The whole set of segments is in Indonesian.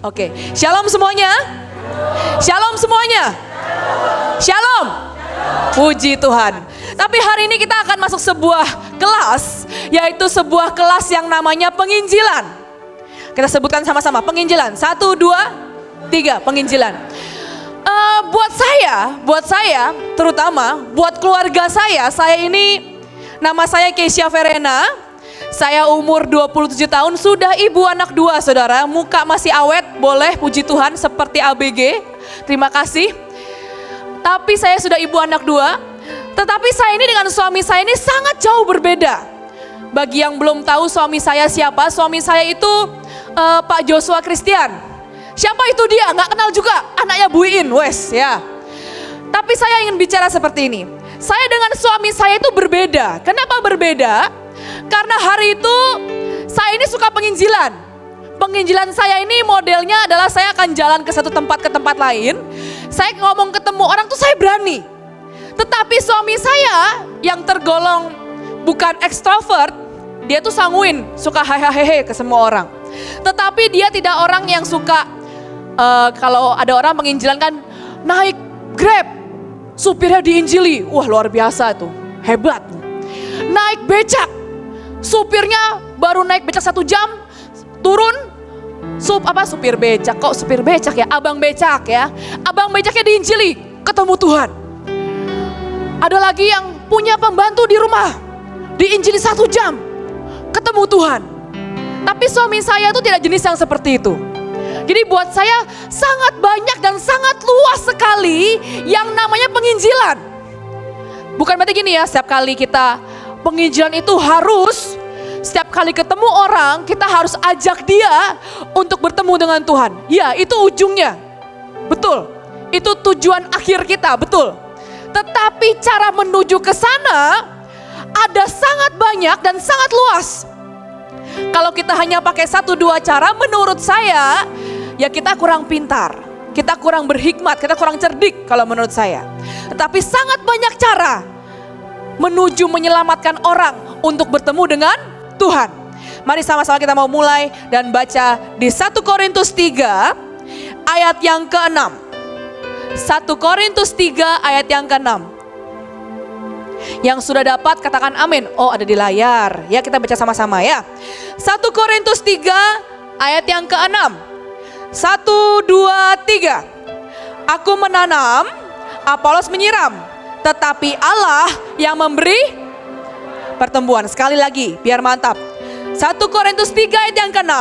Oke, shalom semuanya. Shalom semuanya. Shalom. Puji Tuhan. Tapi hari ini kita akan masuk sebuah kelas, yaitu sebuah kelas yang namanya penginjilan. Kita sebutkan sama-sama, penginjilan. 1, 2, 3, penginjilan. Buat saya, terutama buat keluarga saya ini, nama saya Keisha Verena. Saya umur 27 tahun, sudah ibu anak 2 saudara. Muka masih awet, boleh puji Tuhan seperti ABG. Terima kasih. Tapi saya sudah ibu anak 2. Tetapi saya ini dengan suami saya ini sangat jauh berbeda. Bagi yang belum tahu suami saya siapa, suami saya itu Pak Joshua Christian. Siapa itu dia? Nggak kenal juga, anaknya Bu Iin, wes ya. Tapi saya ingin bicara seperti ini. Saya dengan suami saya itu berbeda. Kenapa berbeda? Karena hari itu saya ini suka penginjilan. Penginjilan saya ini modelnya adalah saya akan jalan ke satu tempat ke tempat lain. Saya ngomong ketemu orang tuh saya berani. Tetapi suami saya yang tergolong bukan ekstrovert, dia tuh sanguin, suka hehehe ke semua orang. Tetapi dia tidak orang yang suka, kalau ada orang penginjilan kan naik Grab, supirnya diinjili, wah luar biasa tuh, hebat. Naik becak, supirnya baru naik becak 1 jam, turun, supir becak, kok supir becak ya, abang becak ya, abang becaknya diinjili, ketemu Tuhan. Ada lagi yang punya pembantu di rumah, diinjili 1 jam, ketemu Tuhan. Tapi suami saya itu tidak jenis yang seperti itu. Jadi buat saya sangat banyak dan sangat luas sekali yang namanya penginjilan. Bukan berarti gini ya, setiap kali kita penginjilan itu harus, setiap kali ketemu orang kita harus ajak dia untuk bertemu dengan Tuhan. Ya itu ujungnya, betul. Itu tujuan akhir kita, betul. Tetapi cara menuju ke sana ada sangat banyak dan sangat luas. Kalau kita hanya pakai 1-2 cara, menurut saya ya kita kurang pintar, kita kurang berhikmat, kita kurang cerdik kalau menurut saya. Tetapi sangat banyak cara menuju menyelamatkan orang untuk bertemu dengan Tuhan. Mari sama-sama kita mau mulai dan baca di 1 Korintus 3 ayat yang ke-6. 1 Korintus 3 ayat yang ke-6. Yang sudah dapat katakan amin. Oh ada di layar. Ya kita baca sama-sama ya. 1 Korintus 3 ayat yang ke-6. 1, 2, 3. Aku menanam, Apolos menyiram, tetapi Allah yang memberi pertumbuhan. Sekali lagi biar mantap. 1 Korintus 3 ayat yang ke-6.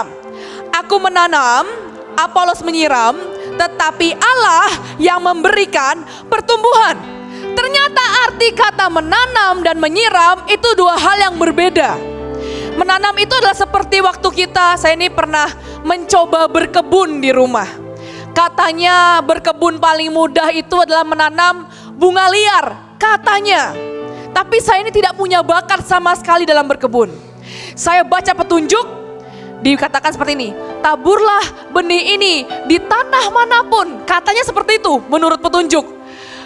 Aku menanam, Apolos menyiram, tetapi Allah yang memberikan pertumbuhan. Ternyata arti kata menanam dan menyiram itu 2 hal yang berbeda. Menanam itu adalah seperti waktu kita, saya ini pernah mencoba berkebun di rumah. Katanya berkebun paling mudah itu adalah menanam bunga liar, katanya. Tapi saya ini tidak punya bakat sama sekali dalam berkebun. Saya baca petunjuk, dikatakan seperti ini, taburlah benih ini di tanah manapun, katanya seperti itu menurut petunjuk.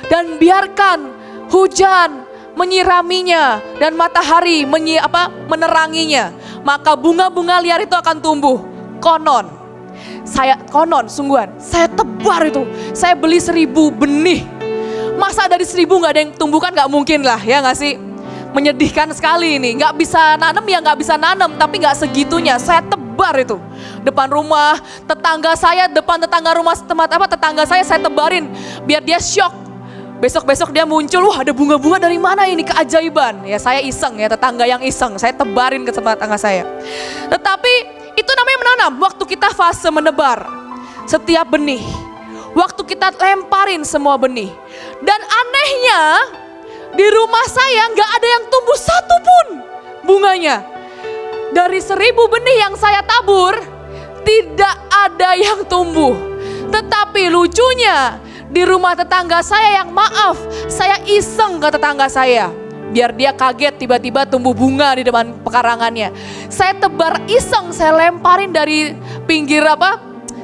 Dan biarkan hujan menyiraminya dan matahari meneranginya, maka bunga-bunga liar itu akan tumbuh. Sungguhan, saya tebar itu, saya beli 1000 benih. Masa dari 1000 gak ada yang tumbuh, kan gak mungkin lah ya gak sih? Menyedihkan sekali ini, gak bisa nanam ya gak bisa nanam, tapi gak segitunya, saya tebar itu. Depan rumah tetangga saya, tetangga saya tebarin biar dia syok. Besok-besok dia muncul, wah ada bunga-bunga dari mana ini, keajaiban. Ya saya iseng ya, tetangga yang iseng, saya tebarin ke tetangga saya. Tetapi itu namanya menanam, waktu kita fase menebar setiap benih. Waktu kita lemparin semua benih. Dan anehnya di rumah saya gak ada yang tumbuh 1 pun bunganya. Dari 1000 benih yang saya tabur, tidak ada yang tumbuh. Tetapi lucunya, di rumah tetangga saya yang saya iseng ke tetangga saya. Biar dia kaget tiba-tiba tumbuh bunga di depan pekarangannya. Saya tebar iseng, saya lemparin dari pinggir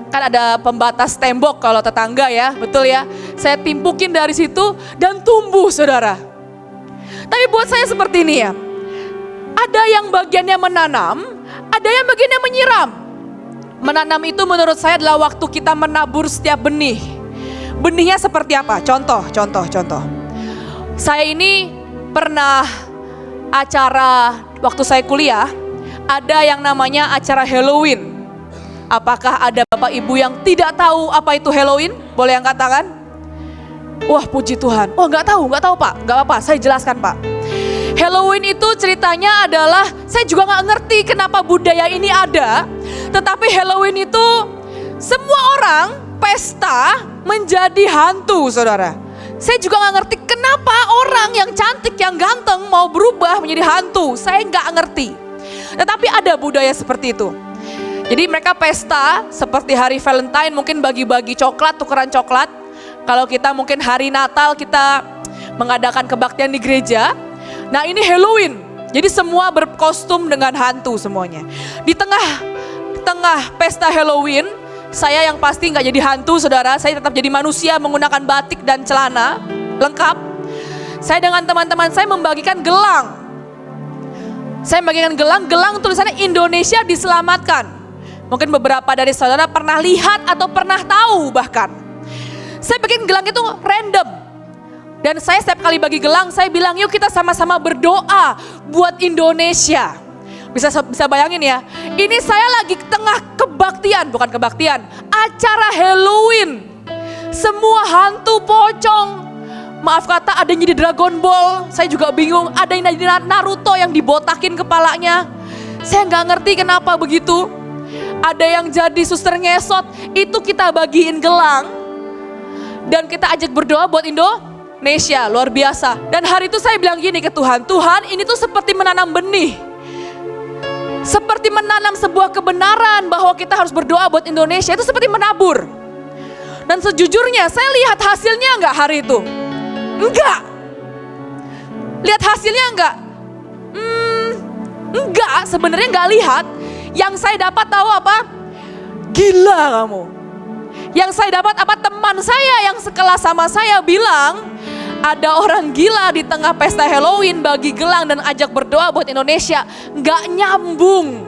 kan ada pembatas tembok kalau tetangga ya, betul ya. Saya timpukin dari situ dan tumbuh saudara. Tapi buat saya seperti ini ya. Ada yang bagiannya menanam, ada yang bagiannya menyiram. Menanam itu menurut saya adalah waktu kita menabur setiap benih. Benihnya seperti apa? Contoh. Saya ini pernah acara waktu saya kuliah, ada yang namanya acara Halloween. Apakah ada Bapak Ibu yang tidak tahu apa itu Halloween? Boleh angkat tangan? Wah, puji Tuhan. Oh, nggak tahu Pak. Nggak apa-apa, saya jelaskan Pak. Halloween itu ceritanya adalah, saya juga nggak ngerti kenapa budaya ini ada. Tetapi Halloween itu semua orang pesta menjadi hantu, saudara. Saya juga nggak ngerti kenapa orang yang cantik, yang ganteng mau berubah menjadi hantu. Saya nggak ngerti. Tetapi ada budaya seperti itu. Jadi mereka pesta seperti hari Valentine, mungkin bagi-bagi coklat, tukeran coklat. Kalau kita mungkin hari Natal kita mengadakan kebaktian di gereja. Nah ini Halloween, jadi semua berkostum dengan hantu semuanya. Di tengah pesta Halloween, saya yang pasti nggak jadi hantu saudara, saya tetap jadi manusia menggunakan batik dan celana lengkap. Saya dengan teman-teman saya membagikan gelang. Saya membagikan gelang tulisannya Indonesia diselamatkan. Mungkin beberapa dari saudara pernah lihat atau pernah tahu bahkan. Saya bikin gelang itu random. Dan saya setiap kali bagi gelang, saya bilang yuk kita sama-sama berdoa buat Indonesia. Bisa bayangin ya, ini saya lagi tengah kebaktian, bukan kebaktian, acara Halloween. Semua hantu pocong, maaf kata ada yang jadi Dragon Ball, saya juga bingung, ada yang jadi Naruto yang dibotakin kepalanya. Saya nggak ngerti kenapa begitu. Ada yang jadi suster ngesot, itu kita bagiin gelang. Dan kita ajak berdoa buat Indonesia, luar biasa. Dan hari itu saya bilang gini ke Tuhan, Tuhan ini tuh seperti menanam benih. Seperti menanam sebuah kebenaran bahwa kita harus berdoa buat Indonesia, itu seperti menabur. Dan sejujurnya saya lihat hasilnya enggak hari itu? Enggak. Lihat hasilnya enggak? Enggak, sebenarnya enggak lihat. Yang saya dapat tahu apa? Gila kamu. Yang saya dapat apa? Teman saya yang sekelas sama saya bilang, ada orang gila di tengah pesta Halloween bagi gelang dan ajak berdoa buat Indonesia. Nggak nyambung.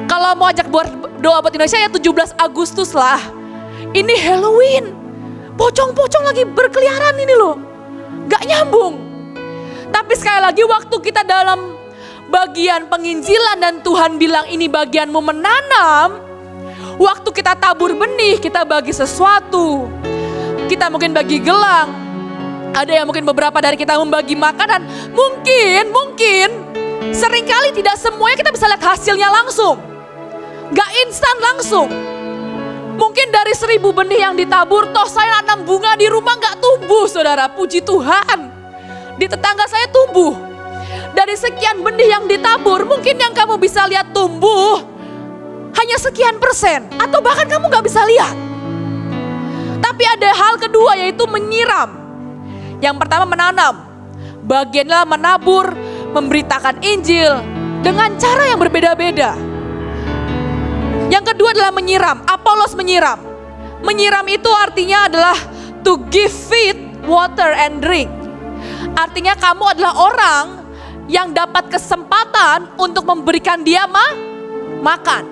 Kalau mau ajak berdoa buat Indonesia ya 17 Agustus lah. Ini Halloween. Pocong-pocong lagi berkeliaran ini loh. Nggak nyambung. Tapi sekali lagi waktu kita dalam bagian penginjilan dan Tuhan bilang ini bagianmu menanam. Waktu kita tabur benih, kita bagi sesuatu. Kita mungkin bagi gelang. Ada yang mungkin beberapa dari kita membagi makanan. Mungkin seringkali tidak semuanya kita bisa lihat hasilnya langsung. Gak instan langsung. Mungkin dari 1000 benih yang ditabur, toh saya nanam bunga di rumah gak tumbuh saudara. Puji Tuhan. Di tetangga saya tumbuh. Dari sekian benih yang ditabur, mungkin yang kamu bisa lihat tumbuh hanya sekian persen. Atau bahkan kamu gak bisa lihat. Tapi ada hal kedua yaitu menyiram. Yang pertama menanam, bagiannya menabur, memberitakan Injil dengan cara yang berbeda-beda. Yang kedua adalah menyiram, Apolos menyiram. Menyiram itu artinya adalah to give feed, water and drink. Artinya kamu adalah orang yang dapat kesempatan untuk memberikan dia makan.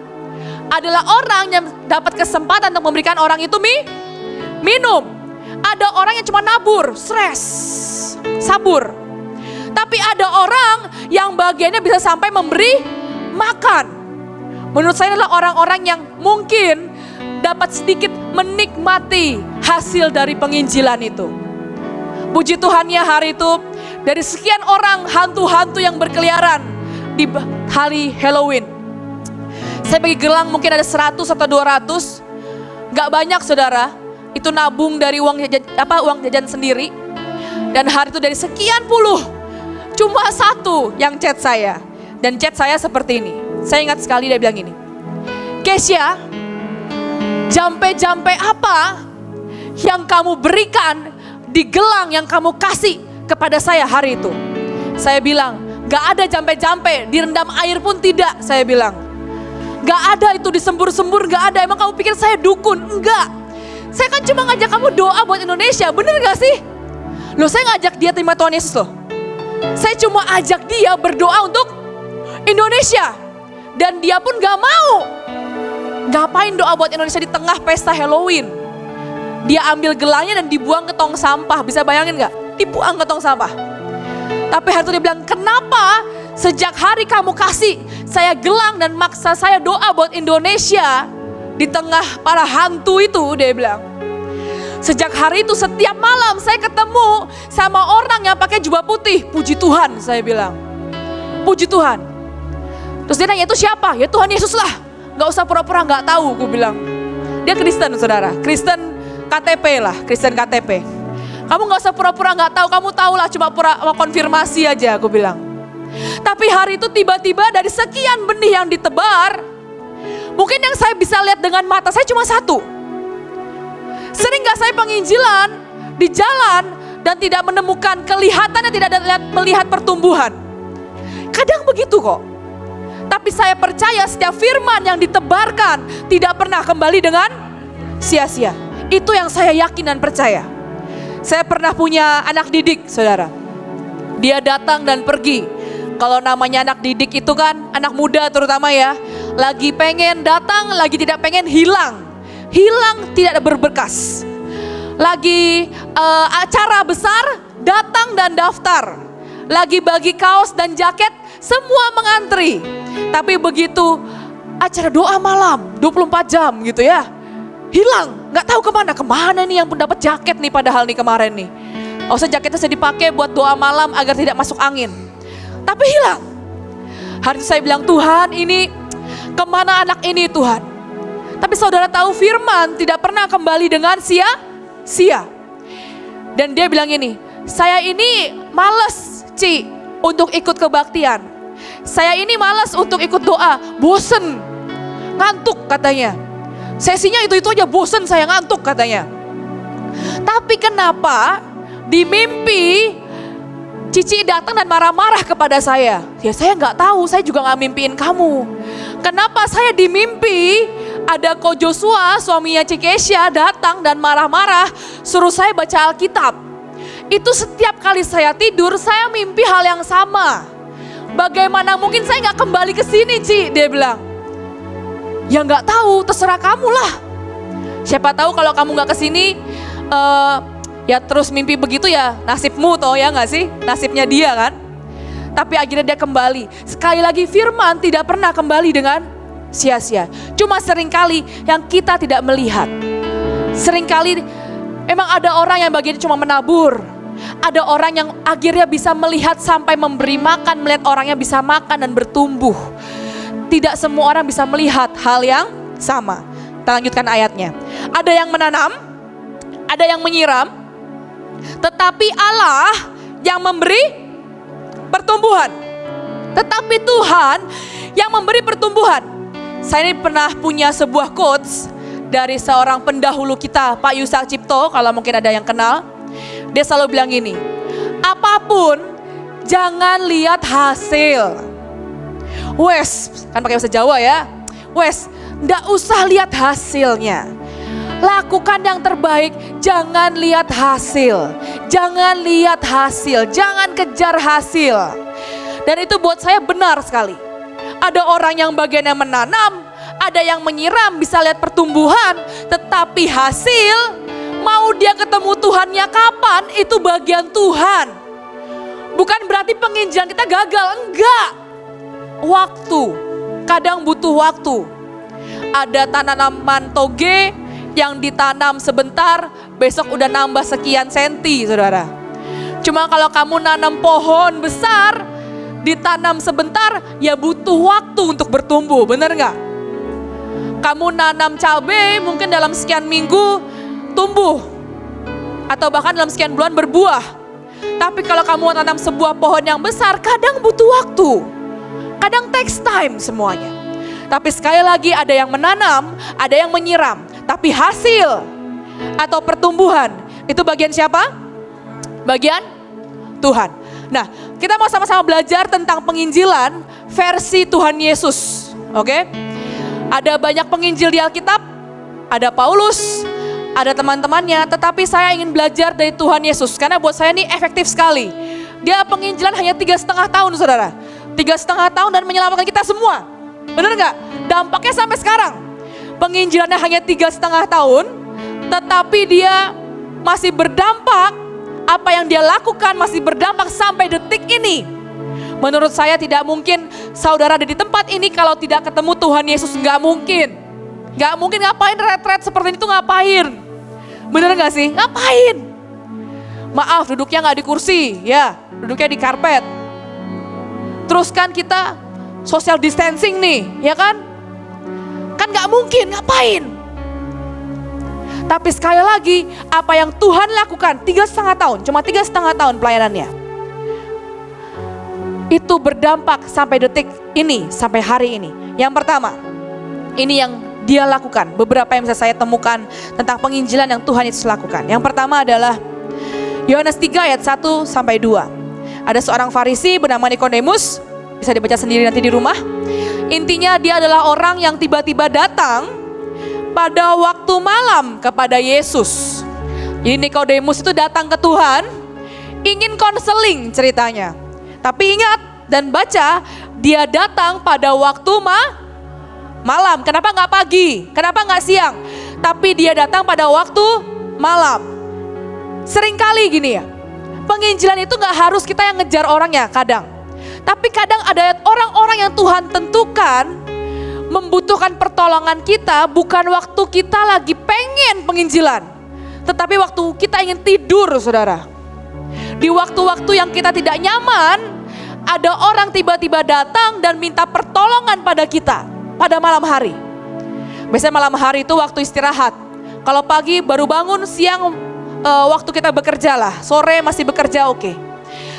Adalah orang yang dapat kesempatan untuk memberikan orang itu minum. Ada orang yang cuma nabur, stres, sabur. Tapi ada orang yang bagiannya bisa sampai memberi makan. Menurut saya adalah orang-orang yang mungkin dapat sedikit menikmati hasil dari penginjilan itu. Puji Tuhan ya hari itu dari sekian orang hantu-hantu yang berkeliaran di hari Halloween. Saya bagi gelang mungkin ada 100 atau 200. Gak banyak saudara. Itu nabung dari uang jajan sendiri. Dan hari itu dari sekian puluh, cuma satu yang chat saya. Dan chat saya seperti ini. Saya ingat sekali dia bilang gini, Kesya, jampe-jampe apa yang kamu berikan di gelang yang kamu kasih kepada saya hari itu? Saya bilang, gak ada jampe-jampe, direndam air pun tidak, saya bilang. Gak ada itu disembur-sembur, gak ada. Emang kamu pikir saya dukun? Enggak. Saya kan cuma ngajak kamu doa buat Indonesia, bener gak sih? Loh saya ngajak dia terima Tuhan Yesus loh. Saya cuma ajak dia berdoa untuk Indonesia. Dan dia pun gak mau. Ngapain doa buat Indonesia di tengah pesta Halloween? Dia ambil gelangnya dan dibuang ke tong sampah. Bisa bayangin gak? Dibuang ke tong sampah. Tapi hari itu dia bilang, kenapa sejak hari kamu kasih saya gelang dan maksa saya doa buat Indonesia di tengah para hantu itu, dia bilang. Sejak hari itu setiap malam saya ketemu sama orang yang pakai jubah putih. Puji Tuhan, saya bilang. Puji Tuhan. Terus dia nanya, itu siapa? Ya Tuhan Yesus lah. Gak usah pura-pura gak tahu, gue bilang. Dia Kristen saudara, Kristen KTP lah, Kristen KTP. Kamu gak usah pura-pura gak tahu, kamu tahu lah, cuma pura konfirmasi aja, aku bilang. Tapi hari itu tiba-tiba dari sekian benih yang ditebar, mungkin yang saya bisa lihat dengan mata saya cuma satu. Sering gak saya penginjilan di jalan dan tidak menemukan kelihatan dan tidak melihat pertumbuhan. Kadang begitu kok. Tapi saya percaya setiap firman yang ditebarkan tidak pernah kembali dengan sia-sia. Itu yang saya yakin dan percaya. Saya pernah punya anak didik, saudara. Dia datang dan pergi. Kalau namanya anak didik itu kan, anak muda terutama ya, lagi pengen datang, lagi tidak pengen hilang. Hilang tidak berbekas. Lagi acara besar, datang dan daftar. Lagi bagi kaos dan jaket, semua mengantri. Tapi begitu acara doa malam, 24 jam gitu ya, hilang, gak tahu kemana nih yang pun dapat jaket nih padahal nih kemarin nih. Oh, jaketnya saya dipakai buat doa malam agar tidak masuk angin. Tapi hilang. Hari itu saya bilang, Tuhan ini kemana anak ini Tuhan? Tapi saudara tahu firman tidak pernah kembali dengan sia-sia. Dan dia bilang ini, saya ini males Ci untuk ikut kebaktian. Saya ini malas untuk ikut doa, bosen, ngantuk katanya. Sesinya itu aja bosen, saya ngantuk katanya. Tapi kenapa di mimpi Cici datang dan marah-marah kepada saya? Ya saya nggak tahu, saya juga nggak mimpiin kamu. Kenapa saya di mimpi ada Ko Joshua, suaminya Cikesha datang dan marah-marah, suruh saya baca Alkitab. Itu setiap kali saya tidur, saya mimpi hal yang sama. Bagaimana mungkin saya nggak kembali ke sini, Ci? Dia bilang. Ya nggak tahu, terserah kamu lah. Siapa tahu kalau kamu nggak ke sini, ya terus mimpi begitu ya nasibmu toh ya nggak sih? Nasibnya dia kan. Tapi akhirnya dia kembali. Sekali lagi firman tidak pernah kembali dengan sia-sia. Cuma seringkali yang kita tidak melihat. Seringkali emang ada orang yang bagiannya cuma menabur. Ada orang yang akhirnya bisa melihat sampai memberi makan, melihat orangnya bisa makan dan bertumbuh. Tidak semua orang bisa melihat hal yang sama. Kita lanjutkan ayatnya. Ada yang menanam, ada yang menyiram, tetapi Allah yang memberi pertumbuhan. Tetapi Tuhan yang memberi pertumbuhan. Saya ini pernah punya sebuah quotes dari seorang pendahulu kita, Pak Yusak Cipto, kalau mungkin ada yang kenal. Dia selalu bilang gini, apapun jangan lihat hasil. Wes, kan pakai bahasa Jawa ya. Wes, ndak usah lihat hasilnya. Lakukan yang terbaik, jangan lihat hasil. Jangan lihat hasil, jangan kejar hasil. Dan itu buat saya benar sekali. Ada orang yang bagiannya menanam, ada yang menyiram, bisa lihat pertumbuhan. Tetapi hasil, mau dia ketemu Tuhannya kapan, itu bagian Tuhan. Bukan berarti penginjilan kita gagal, enggak. Waktu, kadang butuh waktu. Ada tanaman toge yang ditanam sebentar, besok udah nambah sekian senti, saudara. Cuma kalau kamu nanam pohon besar, ditanam sebentar, ya butuh waktu untuk bertumbuh, bener gak? Kamu nanam cabai, mungkin dalam sekian minggu tumbuh. Atau bahkan dalam sekian bulan berbuah. Tapi kalau kamu nanam sebuah pohon yang besar, kadang butuh waktu. Kadang takes time semuanya. Tapi sekali lagi ada yang menanam, ada yang menyiram. Tapi hasil atau pertumbuhan, itu bagian siapa? Bagian Tuhan. Nah, kita mau sama-sama belajar tentang penginjilan versi Tuhan Yesus. Oke? Ada banyak penginjil di Alkitab, ada Paulus, ada teman-temannya, tetapi saya ingin belajar dari Tuhan Yesus karena buat saya ini efektif sekali. Dia penginjilan hanya 3,5 tahun, saudara. 3,5 tahun dan menyelamatkan kita semua. Benar nggak? Dampaknya sampai sekarang. penginjilannya hanya 3,5 tahun, tetapi dia masih berdampak, apa yang dia lakukan masih berdampak sampai detik ini. Menurut saya tidak mungkin saudara ada di tempat ini kalau tidak ketemu Tuhan Yesus, nggak mungkin. Nggak mungkin, ngapain retret seperti itu, ngapain? Bener nggak sih? Ngapain? Maaf, duduknya nggak di kursi, ya, duduknya di karpet. Terus kan kita social distancing nih, ya kan? Kan nggak mungkin, ngapain? Tapi sekali lagi, apa yang Tuhan lakukan 3,5 tahun, cuma 3,5 tahun pelayanannya, itu berdampak sampai detik ini, sampai hari ini. Yang pertama, ini yang dia lakukan, beberapa yang bisa saya temukan tentang penginjilan yang Tuhan Yesus lakukan. Yang pertama adalah Yohanes 3 ayat 1-2. Ada seorang Farisi bernama Nikodemus, bisa dibaca sendiri nanti di rumah. Intinya dia adalah orang yang tiba-tiba datang pada waktu malam kepada Yesus. Jadi Nikodemus itu datang ke Tuhan, ingin konseling ceritanya. Tapi ingat dan baca, dia datang pada waktu malam. Kenapa nggak pagi? Kenapa nggak siang? Tapi dia datang pada waktu malam. Seringkali gini ya, penginjilan itu nggak harus kita yang ngejar orangnya kadang. Tapi kadang ada orang-orang yang Tuhan tentukan membutuhkan pertolongan kita bukan waktu kita lagi pengen penginjilan, tetapi waktu kita ingin tidur, saudara. Di waktu-waktu yang kita tidak nyaman, ada orang tiba-tiba datang dan minta pertolongan pada kita pada malam hari. Biasanya malam hari itu waktu istirahat. Kalau pagi baru bangun, siang waktu kita bekerja lah, sore masih bekerja, oke.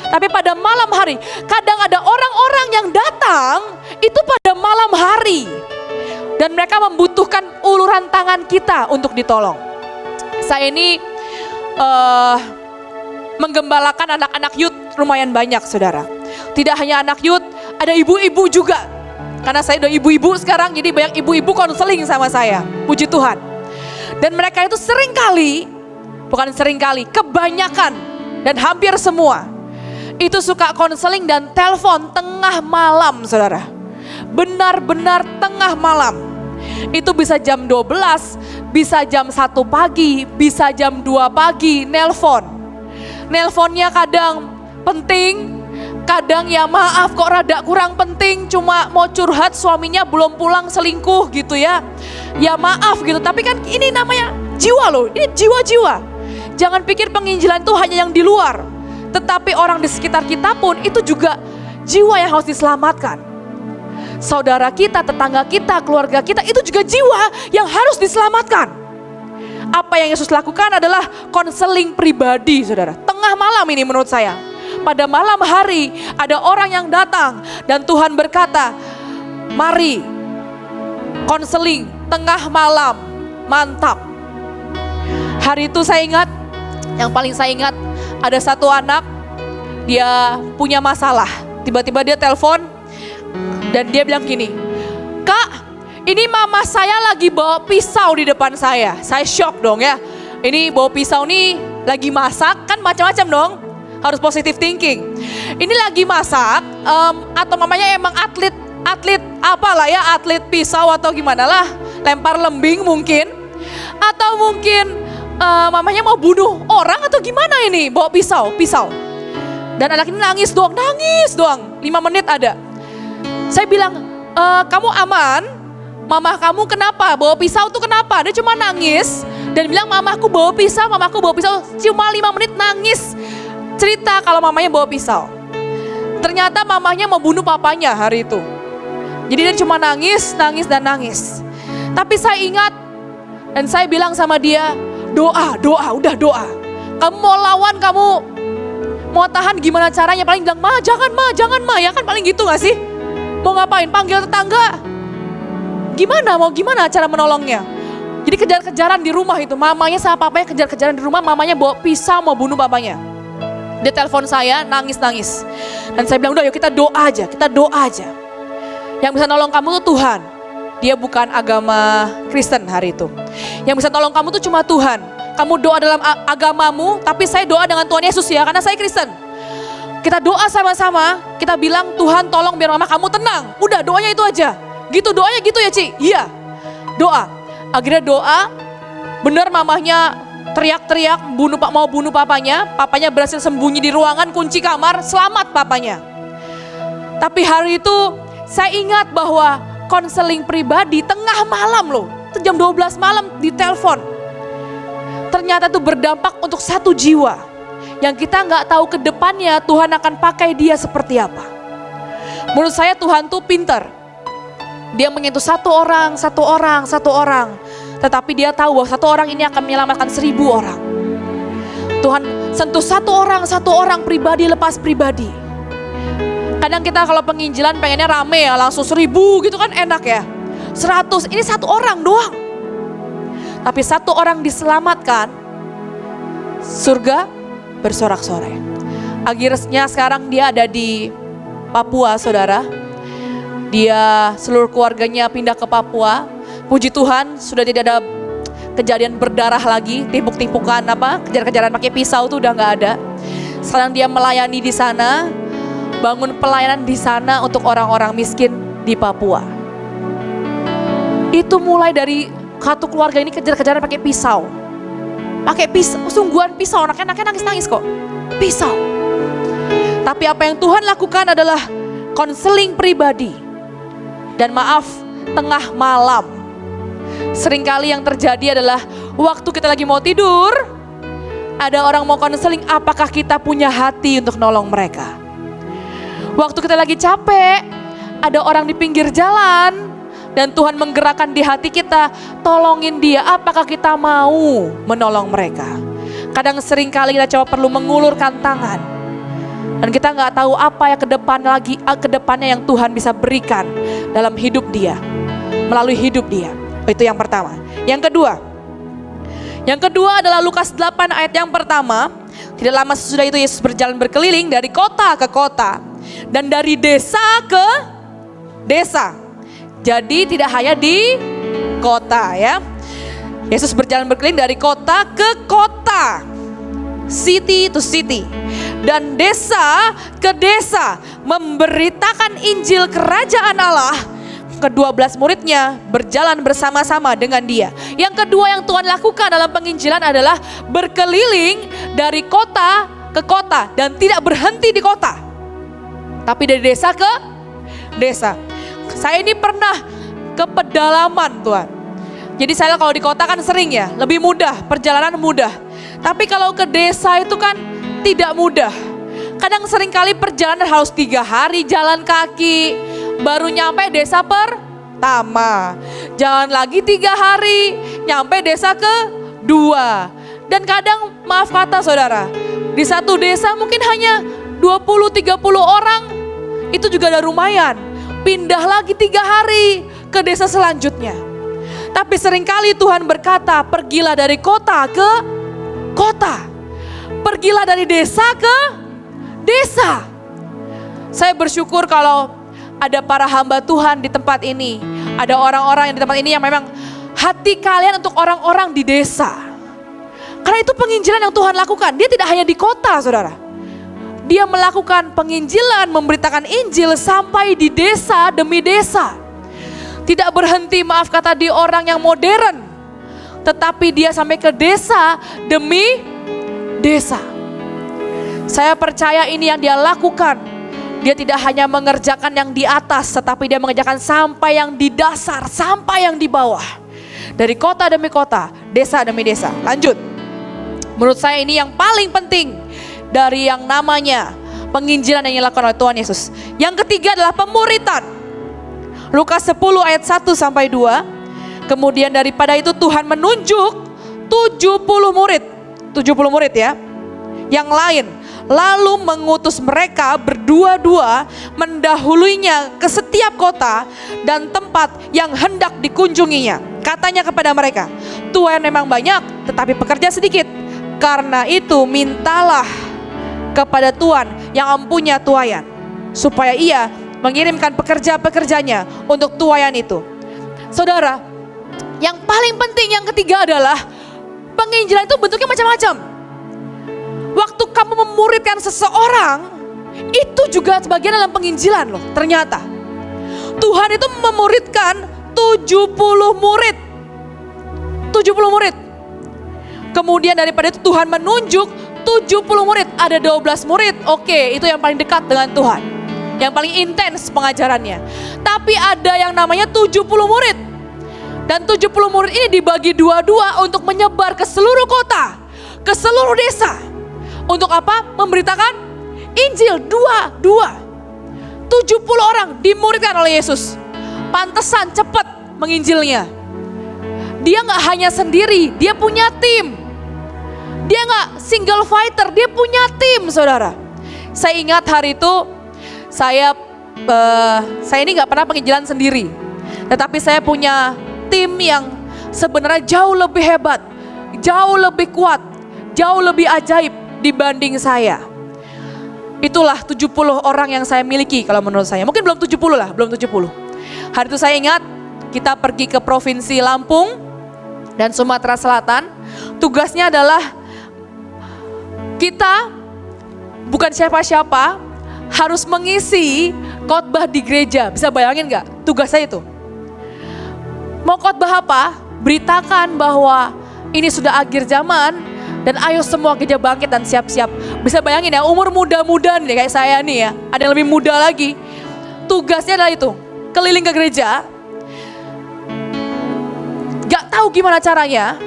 Tapi pada malam hari, kadang ada orang-orang yang datang itu pada malam hari. Dan mereka membutuhkan uluran tangan kita untuk ditolong. Saya ini menggembalakan anak-anak youth lumayan banyak, saudara. Tidak hanya anak youth, ada ibu-ibu juga. Karena saya udah ibu-ibu sekarang, jadi banyak ibu-ibu konseling sama saya. Puji Tuhan. Dan mereka itu kebanyakan dan hampir semua itu suka konseling dan telepon tengah malam, saudara. Benar-benar tengah malam. Itu bisa jam 12, bisa jam 1 pagi, bisa jam 2 pagi nelpon. Nelponnya kadang penting, kadang ya maaf kok rada kurang penting, cuma mau curhat suaminya belum pulang selingkuh gitu ya. Ya maaf gitu, tapi kan ini namanya jiwa loh, ini jiwa-jiwa. Jangan pikir penginjilan itu hanya yang di luar. Tetapi orang di sekitar kita pun itu juga jiwa yang harus diselamatkan. Saudara kita, tetangga kita, keluarga kita itu juga jiwa yang harus diselamatkan. Apa yang Yesus lakukan adalah konseling pribadi, saudara. Tengah malam ini menurut saya. Pada malam hari ada orang yang datang dan Tuhan berkata, mari konseling tengah malam, mantap. Hari itu saya ingat, yang paling saya ingat, ada satu anak, dia punya masalah. Tiba-tiba dia telepon dan dia bilang gini, Kak, ini mama saya lagi bawa pisau di depan saya. Saya shock dong ya. Ini bawa pisau nih lagi masak, kan macam-macam dong. Harus positive thinking. Ini lagi masak, atau mamanya emang atlet apalah ya, atlet pisau atau gimana lah. Lempar lembing mungkin. Atau mungkin mamanya mau bunuh orang atau gimana ini, bawa pisau. Dan anak ini nangis doang, 5 menit ada. Saya bilang, kamu aman? Mama kamu kenapa? Bawa pisau tuh kenapa? Dia cuma nangis dan bilang mamaku bawa pisau, cuma 5 menit nangis. Cerita kalau mamanya bawa pisau. Ternyata mamanya mau bunuh papanya hari itu. Jadi dia cuma nangis. Tapi saya ingat dan saya bilang sama dia, doa, udah doa. Kamu mau lawan, kamu mau tahan gimana caranya? Paling bilang, jangan ma, ya kan paling gitu gak sih? Mau ngapain? Panggil tetangga. Gimana cara menolongnya? Jadi kejar-kejaran di rumah itu, mamanya sama papanya kejar-kejaran di rumah, mamanya bawa pisau mau bunuh papanya. Dia telepon saya, nangis. Dan saya bilang, udah yuk kita doa aja. Yang bisa nolong kamu tuh Tuhan. Dia bukan agama Kristen hari itu. Yang bisa tolong kamu tuh cuma Tuhan. Kamu doa dalam agamamu, tapi saya doa dengan Tuhan Yesus ya, karena saya Kristen. Kita doa sama-sama, kita bilang Tuhan tolong biar mama kamu tenang. Udah doanya itu aja. Gitu doanya gitu ya Ci? Iya, doa. Akhirnya doa, benar mamahnya teriak-teriak mau bunuh papanya. Papanya berhasil sembunyi di ruangan, kunci kamar, selamat papanya. Tapi hari itu saya ingat bahwa konseling pribadi tengah malam loh, itu jam 12 malam ditelepon. Ternyata itu berdampak untuk satu jiwa yang kita nggak tahu ke depannya Tuhan akan pakai dia seperti apa. Menurut saya Tuhan tuh pintar. Dia menyentuh satu orang. Tetapi dia tahu bahwa satu orang ini akan menyelamatkan 1000 orang. Tuhan sentuh satu orang pribadi lepas pribadi. Kadang kita kalau penginjilan pengennya rame ya, langsung 1000 gitu kan enak ya. 100, ini satu orang doang. Tapi satu orang diselamatkan, surga bersorak-sorai. Akhirnya sekarang dia ada di Papua, saudara. Dia seluruh keluarganya pindah ke Papua. Puji Tuhan sudah tidak ada kejadian berdarah lagi, timpuk-timpukan kejar-kejaran pakai pisau tuh udah nggak ada. Sekarang dia melayani di sana, bangun pelayanan di sana untuk orang-orang miskin di Papua. Itu mulai dari satu keluarga ini kejar-kejaran pakai pisau. Sungguhan pisau, anaknya nangis-nangis kok. Pisau. Tapi apa yang Tuhan lakukan adalah konseling pribadi. Dan maaf, tengah malam. Seringkali yang terjadi adalah waktu kita lagi mau tidur, ada orang mau konseling, apakah kita punya hati untuk nolong mereka? Waktu kita lagi capek, ada orang di pinggir jalan, dan Tuhan menggerakkan di hati kita, tolongin dia, apakah kita mau menolong mereka? Kadang seringkali kita coba perlu mengulurkan tangan. Dan kita gak tahu apa yang kedepannya yang Tuhan bisa berikan dalam hidup dia, melalui hidup dia. Itu yang pertama. Yang kedua adalah Lukas 8 ayat yang pertama. Tidak lama sesudah itu Yesus berjalan berkeliling dari kota ke kota dan dari desa ke desa. Jadi tidak hanya di kota ya. Yesus berjalan berkeliling dari kota ke kota, city to city, dan desa ke desa, memberitakan Injil kerajaan Allah. Ke-12 muridnya berjalan bersama-sama dengan dia. Yang kedua yang Tuhan lakukan dalam penginjilan adalah berkeliling dari kota ke kota dan tidak berhenti di kota, tapi dari desa ke desa. Saya ini pernah ke pedalaman Tuhan. Jadi saya kalau di kota kan sering ya, lebih mudah, perjalanan mudah. Tapi kalau ke desa itu kan tidak mudah. Kadang seringkali perjalanan harus 3 hari jalan kaki, baru nyampe desa pertama. Jalan lagi 3 hari, nyampe desa kedua. Dan kadang maaf kata saudara, di satu desa mungkin hanya 20-30 orang, itu juga udah lumayan. Pindah lagi 3 hari ke desa selanjutnya. Tapi seringkali Tuhan berkata, pergilah dari kota ke kota. Pergilah dari desa ke desa. Saya bersyukur kalau ada para hamba Tuhan di tempat ini. Ada orang-orang yang di tempat ini yang memang hati kalian untuk orang-orang di desa. Karena itu penginjilan yang Tuhan lakukan. Dia tidak hanya di kota saudara. Dia melakukan penginjilan, memberitakan Injil sampai di desa demi desa. Tidak berhenti maaf kata di orang yang modern. Tetapi dia sampai ke desa demi desa. Saya percaya ini yang dia lakukan. Dia tidak hanya mengerjakan yang di atas, tetapi dia mengerjakan sampai yang di dasar, sampai yang di bawah. Dari kota demi kota, desa demi desa. Lanjut. Menurut saya ini yang paling penting dari yang namanya penginjilan yang dilakukan oleh Tuhan Yesus. Yang ketiga adalah pemuritan. Lukas 10 ayat 1 sampai 2. Kemudian daripada itu Tuhan menunjuk 70 murid ya. Yang lain lalu mengutus mereka berdua-dua mendahuluinya ke setiap kota dan tempat yang hendak dikunjunginya. Katanya kepada mereka, tuai memang banyak tetapi pekerja sedikit. Karena itu mintalah kepada Tuhan yang mempunyai tuaian, supaya ia mengirimkan pekerja-pekerjanya untuk tuaian itu. Saudara, yang paling penting yang ketiga adalah penginjilan itu bentuknya macam-macam. Waktu kamu memuridkan seseorang, itu juga sebagian dalam penginjilan loh. Ternyata Tuhan itu memuridkan 70 murid. 70 murid. Kemudian daripada itu Tuhan menunjuk 70 murid, ada 12 murid. Oke, itu yang paling dekat dengan Tuhan, yang paling intens pengajarannya. Tapi ada yang namanya 70 murid. Dan 70 murid ini dibagi dua-dua untuk menyebar ke seluruh kota, ke seluruh desa. Untuk apa? Memberitakan Injil. Dua-dua. 70 orang dimuridkan oleh Yesus. Pantesan cepat menginjilnya. Dia gak hanya sendiri, dia punya tim. Dia gak single fighter, dia punya tim, saudara. Saya ingat hari itu, saya ini gak pernah penginjilan sendiri. Tetapi saya punya tim yang sebenarnya jauh lebih hebat, jauh lebih kuat, jauh lebih ajaib dibanding saya. Itulah 70 orang yang saya miliki kalau menurut saya. Mungkin belum 70 lah, belum 70. Hari itu saya ingat kita pergi ke Provinsi Lampung dan Sumatera Selatan. Tugasnya adalah kita bukan siapa-siapa, harus mengisi khotbah di gereja. Bisa bayangin gak tugas saya itu? Mau khotbah apa? Beritakan bahwa ini sudah akhir zaman dan ayo semua gereja bangkit dan siap-siap. Bisa bayangin ya, umur muda-muda nih kayak saya nih ya, ada yang lebih muda lagi. Tugasnya adalah itu, keliling ke gereja. Gak tahu gimana caranya,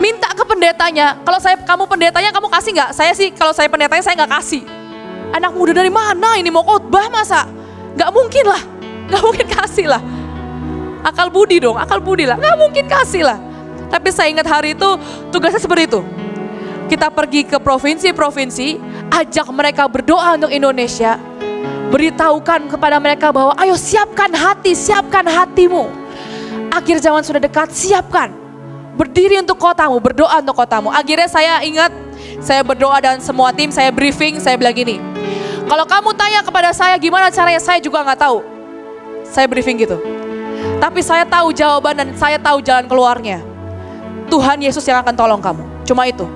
minta ke pendetanya. Kalau kamu pendetanya kamu kasih gak? Saya sih kalau saya pendetanya saya gak kasih. Anak muda dari mana ini mau khotbah masa? Gak mungkin lah, gak mungkin kasih lah. Akal budi dong, akal budi lah, gak mungkin kasih lah. Tapi saya ingat hari itu tugasnya seperti itu. Kita pergi ke provinsi-provinsi, ajak mereka berdoa untuk Indonesia. Beritahukan kepada mereka bahwa ayo siapkan hati, siapkan hatimu. Akhir zaman sudah dekat, siapkan. Berdiri untuk kotamu, berdoa untuk kotamu. Akhirnya saya ingat, saya berdoa dan semua tim, saya briefing, saya bilang gini. Kalau kamu tanya kepada saya gimana caranya, saya juga gak tahu. Saya briefing gitu. Tapi saya tahu jawaban dan saya tahu jalan keluarnya. Tuhan Yesus yang akan tolong kamu. Cuma itu.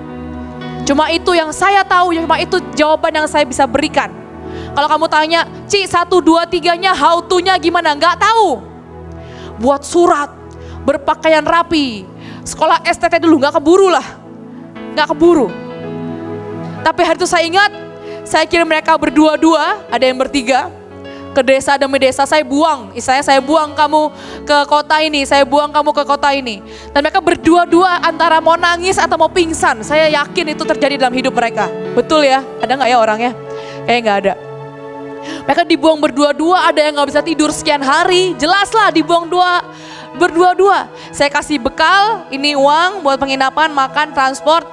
Cuma itu yang saya tahu, cuma itu jawaban yang saya bisa berikan. Kalau kamu tanya, Ci 1, 2, 3-nya how to-nya gimana? Gak tahu. Buat surat, berpakaian rapi. Sekolah STT dulu, gak keburu lah. Gak keburu. Tapi hari itu saya ingat, saya kirim mereka berdua-dua, ada yang bertiga. Ke desa demi desa saya buang, istilahnya saya buang kamu ke kota ini, saya buang kamu ke kota ini. Dan mereka berdua-dua antara mau nangis atau mau pingsan. Saya yakin itu terjadi dalam hidup mereka. Betul ya? Ada gak ya orangnya? Kayaknya gak ada. Mereka dibuang berdua-dua, ada yang gak bisa tidur sekian hari. Jelaslah dibuang berdua-dua. Saya kasih bekal, ini uang buat penginapan, makan, transport.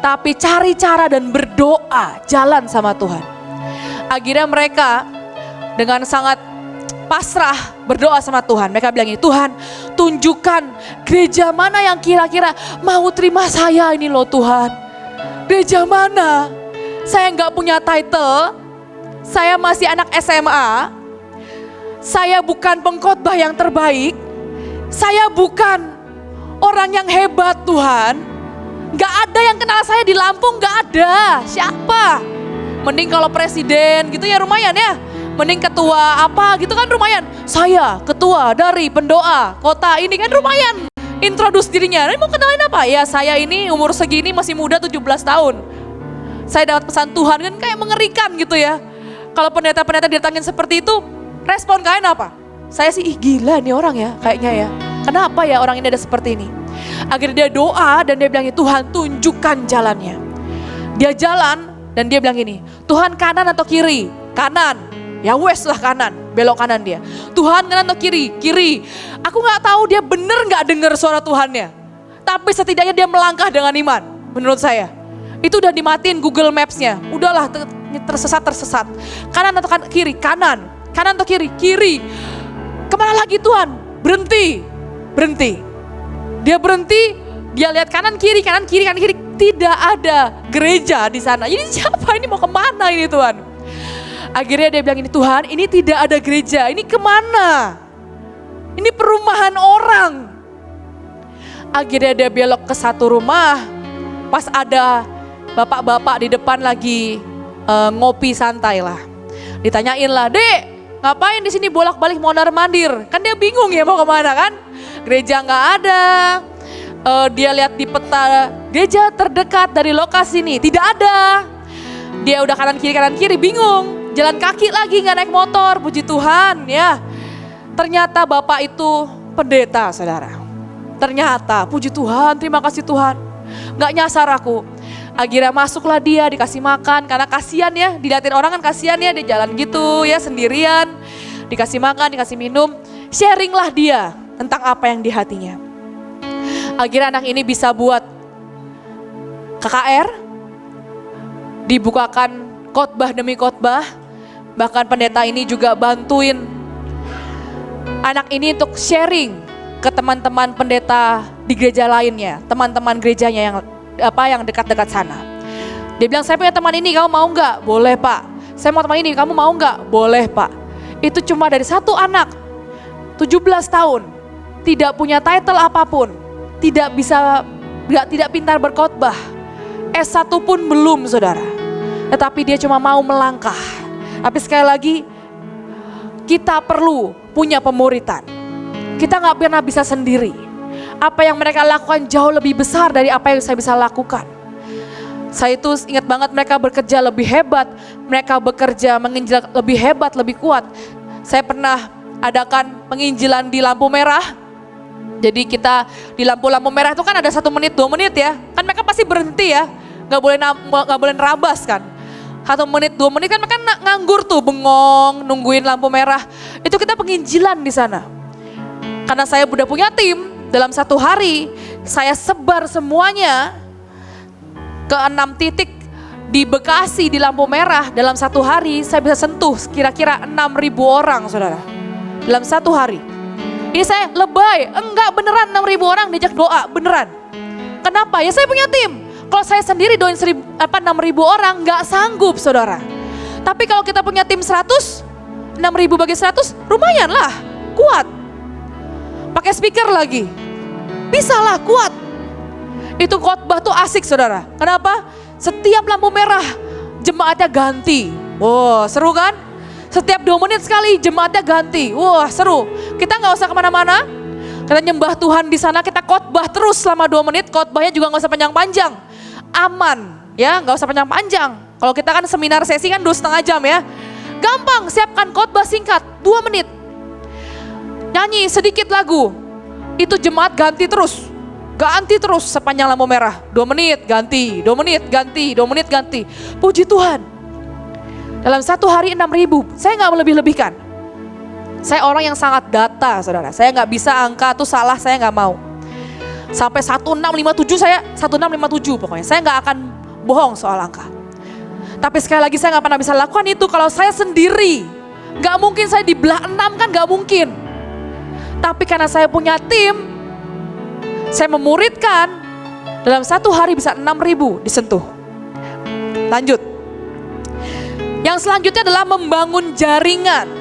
Tapi cari cara dan berdoa, jalan sama Tuhan. Akhirnya mereka dengan sangat pasrah berdoa sama Tuhan. Mereka bilang ini, Tuhan tunjukkan gereja mana yang kira-kira mau terima saya ini loh Tuhan. Gereja mana? Saya nggak punya title, saya masih anak SMA, saya bukan pengkhotbah yang terbaik, saya bukan orang yang hebat Tuhan. Nggak ada yang kenal saya di Lampung, nggak ada. Siapa? Mending kalau presiden gitu ya lumayan ya. Mending ketua apa gitu kan lumayan. Saya ketua dari pendoa kota ini kan lumayan. Introduce dirinya. Mau kenalin apa? Ya saya ini umur segini masih muda 17 tahun. Saya dapat pesan Tuhan kan kayak mengerikan gitu ya. Kalau pendeta-pendeta datangin seperti itu, respon kalian apa? Saya sih gila nih orang ya kayaknya ya. Kenapa ya orang ini ada seperti ini? Akhirnya dia doa dan dia bilang Tuhan tunjukkan jalannya. Dia jalan dan dia bilang gini, Tuhan kanan atau kiri? Kanan. Ya wes lah kanan, belok kanan dia. Tuhan kanan atau kiri? Kiri. Aku gak tahu dia bener gak dengar suara Tuhannya. Tapi setidaknya dia melangkah dengan iman, menurut saya. Itu udah dimatiin Google Maps-nya. Udahlah tersesat. Kanan atau kiri? Kanan. Kanan atau kiri? Kiri. Kemana lagi Tuhan? Berhenti. Dia berhenti, dia lihat kanan kiri. Tidak ada gereja di sana. Ini siapa ini mau kemana ini Tuhan? Akhirnya dia bilang ini Tuhan ini tidak ada gereja, ini kemana? Ini perumahan orang. Akhirnya dia belok ke satu rumah, pas ada bapak-bapak di depan lagi ngopi santai lah. Ditanyain lah, Dek ngapain di sini bolak-balik mondar-mandir? Kan dia bingung ya mau kemana kan? Gereja nggak ada, dia lihat di peta gereja terdekat dari lokasi ini, tidak ada. Dia udah kanan kiri bingung, jalan kaki lagi, nggak naik motor. Puji Tuhan ya. Ternyata bapak itu pendeta, saudara. Ternyata, puji Tuhan, terima kasih Tuhan. Nggak nyasar aku. Akhirnya masuklah dia, dikasih makan, karena kasihan ya, dilihatin orang kan kasihan ya, dia jalan gitu ya sendirian. Dikasih makan, dikasih minum, sharinglah dia tentang apa yang di hatinya. Akhirnya anak ini bisa buat KKR, dibukakan khotbah demi khotbah. Bahkan pendeta ini juga bantuin anak ini untuk sharing ke teman-teman pendeta di gereja lainnya, teman-teman gerejanya yang dekat-dekat sana. Dia bilang, saya punya teman ini, kamu mau nggak? Boleh Pak. Saya mau teman ini, kamu mau nggak? Boleh Pak. Itu cuma dari satu anak, 17 tahun, tidak punya title apapun, tidak pintar berkhotbah, S1 pun belum, saudara. Tetapi dia cuma mau melangkah. Tapi sekali lagi, kita perlu punya pemuritan. Kita nggak pernah bisa sendiri. Apa yang mereka lakukan jauh lebih besar dari apa yang saya bisa lakukan. Saya itu ingat banget, mereka bekerja lebih hebat, mereka bekerja menginjil lebih hebat, lebih kuat. Saya pernah adakan penginjilan di lampu merah. Jadi kita di lampu merah itu kan ada 1 menit, 2 menit ya. Kan mereka pasti berhenti ya, nggak boleh nerabas kan. 1 menit, 2 menit kan mereka nganggur tuh, bengong, nungguin lampu merah. Itu kita penginjilan di sana. Karena saya udah punya tim, dalam 1 hari saya sebar semuanya ke 6 titik di Bekasi di lampu merah. Dalam 1 hari saya bisa sentuh kira-kira 6.000 orang, saudara. Dalam 1 hari. Ini saya lebay, enggak beneran 6.000 orang diajak doa, beneran. Kenapa? Ya saya punya tim. Kalau saya sendiri doain 6.000 orang enggak sanggup, saudara. Tapi kalau kita punya tim 100, 6.000 bagi 100 lumayan lah, kuat. Pakai speaker lagi, bisa lah, kuat. Itu khotbah tuh asik, saudara. Kenapa? Setiap lampu merah jemaatnya ganti. Wow, seru kan? Setiap 2 menit sekali jemaatnya ganti. Wah, seru. Kita nggak usah kemana-mana. Kita nyembah Tuhan di sana, kita khotbah terus selama 2 menit. Khotbahnya juga nggak usah panjang-panjang. Aman, ya, nggak usah panjang-panjang. Kalau kita kan seminar sesi kan 2,5 jam ya. Gampang, siapkan khotbah singkat, 2 menit. Nyanyi sedikit lagu. Itu jemaat ganti terus. Ganti terus sepanjang lampu merah. 2 menit ganti, 2 menit ganti, 2 menit ganti. Puji Tuhan. Dalam 1 hari 6.000, saya gak melebih-lebihkan. Saya orang yang sangat data, saudara. Saya gak bisa angka tuh salah, saya gak mau. Sampai 1657 saya, 1657 pokoknya. Saya gak akan bohong soal angka. Tapi sekali lagi saya gak pernah bisa lakukan itu kalau saya sendiri. Gak mungkin saya di belah 6 kan, gak mungkin. Tapi karena saya punya tim, saya memuridkan, dalam 1 hari bisa 6.000 disentuh. Lanjut. Yang selanjutnya adalah membangun jaringan.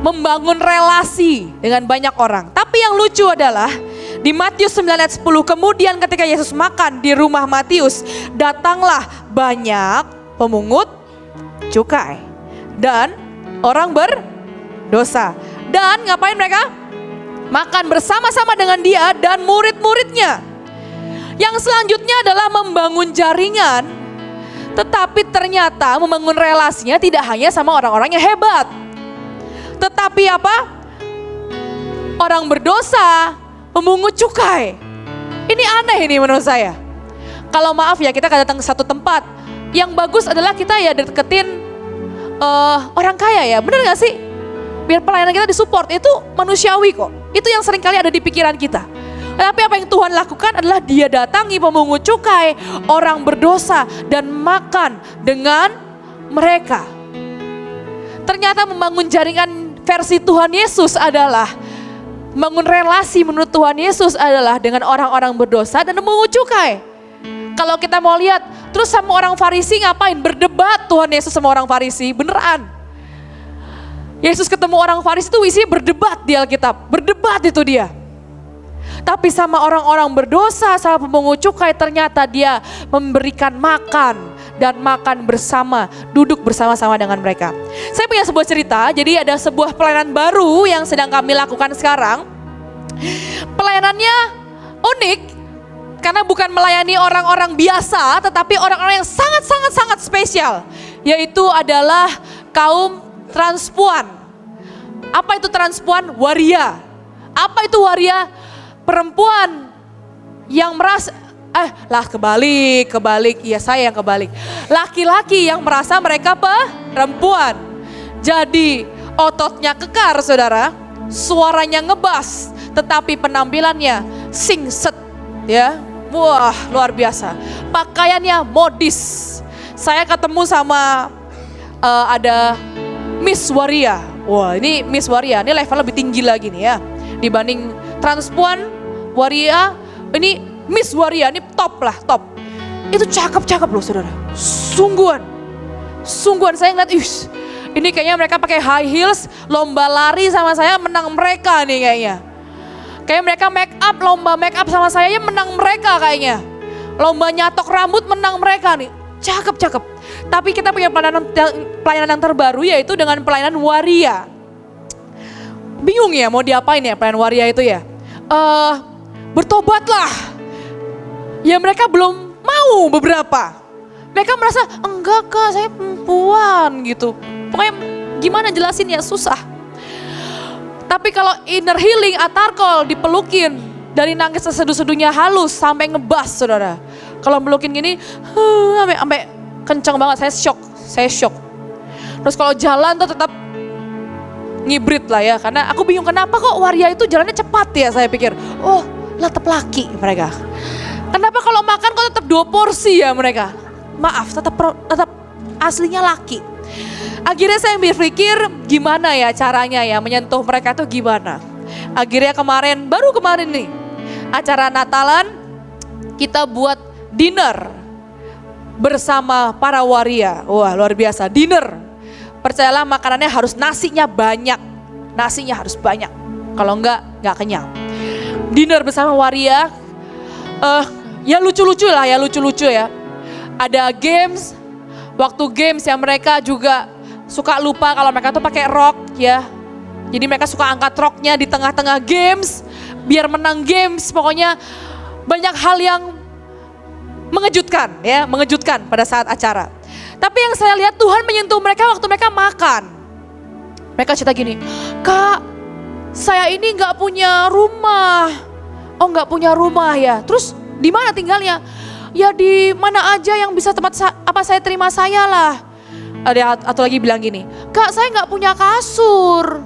Membangun relasi dengan banyak orang. Tapi yang lucu adalah di Matius 9 ayat 10, kemudian ketika Yesus makan di rumah Matius, datanglah banyak pemungut cukai dan orang berdosa. Dan ngapain mereka? Makan bersama-sama dengan dia dan murid-muridnya. Yang selanjutnya adalah membangun jaringan. Tetapi ternyata membangun relasinya tidak hanya sama orang-orang yang hebat. Tetapi apa? Orang berdosa, pemungut cukai. Ini aneh ini menurut saya. Kalau maaf ya, kita datang ke satu tempat. Yang bagus adalah kita ya deketin orang kaya ya, bener gak sih? Biar pelayanan kita disupport, itu manusiawi kok. Itu yang sering kali ada di pikiran kita. Tapi apa yang Tuhan lakukan adalah dia datangi pemungut cukai, orang berdosa dan makan dengan mereka. Ternyata membangun jaringan versi Tuhan Yesus adalah membangun relasi menurut Tuhan Yesus adalah dengan orang-orang berdosa dan pemungut cukai. Kalau kita mau lihat, terus sama orang Farisi ngapain? Berdebat Tuhan Yesus sama orang Farisi, beneran. Yesus ketemu orang Farisi itu isinya berdebat di Alkitab, berdebat itu dia. Tapi sama orang-orang berdosa, sama pemungut cukai ternyata dia memberikan makan dan makan bersama, duduk bersama-sama dengan mereka. Saya punya sebuah cerita, jadi ada sebuah pelayanan baru yang sedang kami lakukan sekarang. Pelayanannya, unik karena bukan melayani orang-orang biasa, tetapi orang-orang yang sangat spesial, yaitu adalah kaum transpuan. Apa itu transpuan? Waria. Apa itu waria? Perempuan yang merasa, kebalik, iya saya yang kebalik. Laki-laki yang merasa mereka perempuan. Jadi ototnya kekar saudara, suaranya ngebas, tetapi penampilannya singset ya. Wah luar biasa. Pakaiannya modis. Saya ketemu sama ada Miss Waria. Wah ini Miss Waria, ini level lebih tinggi lagi nih ya. Dibanding transpuan, Waria, ini Miss Waria, ini top lah, top. Itu cakep loh saudara. Sungguhan saya ngeliat, ini kayaknya mereka pakai high heels, lomba lari sama saya menang mereka nih kayaknya. Kayak mereka lomba make up sama saya ya menang mereka kayaknya. Lomba nyatok rambut menang mereka nih. Cakep. Tapi kita punya pelayanan yang terbaru yaitu dengan pelayanan waria. Bingung ya mau diapain ya pelayanan waria itu ya. Bertobatlah. Ya mereka belum mau beberapa. Mereka merasa enggak kak saya perempuan gitu. Pokoknya gimana jelasin ya susah. Tapi kalau inner healing, atarkol, dipelukin. Dari nangis seseduh-seduhnya halus sampai ngebas saudara. Kalau melukin gini, sampai kencang banget, saya shock. Terus kalau jalan tuh tetap ngibrit lah ya. Karena aku bingung kenapa kok waria itu jalannya cepat ya saya pikir. Oh tetap laki mereka. Kenapa kalau makan kok tetap 2 porsi ya mereka. Maaf tetap aslinya laki. Akhirnya saya berpikir gimana ya caranya ya menyentuh mereka tuh gimana. Akhirnya baru kemarin nih acara Natalan kita buat dinner bersama para waria. Wah luar biasa dinner. Percayalah makanannya harus nasinya harus banyak. Kalau enggak kenyang. Dinner bersama waria, ya lucu-lucu ya. Ada games, waktu games ya mereka juga suka lupa kalau mereka tuh pakai rok ya. Jadi mereka suka angkat roknya di tengah-tengah games, biar menang games. Pokoknya banyak hal yang mengejutkan pada saat acara. Tapi yang saya lihat Tuhan menyentuh mereka waktu mereka makan. Mereka cerita gini, kak saya ini gak punya rumah. Oh gak punya rumah ya, terus di mana tinggalnya? Ya di mana aja yang bisa tempat saya terima saya lah. Ada atau lagi bilang gini, kak saya gak punya kasur.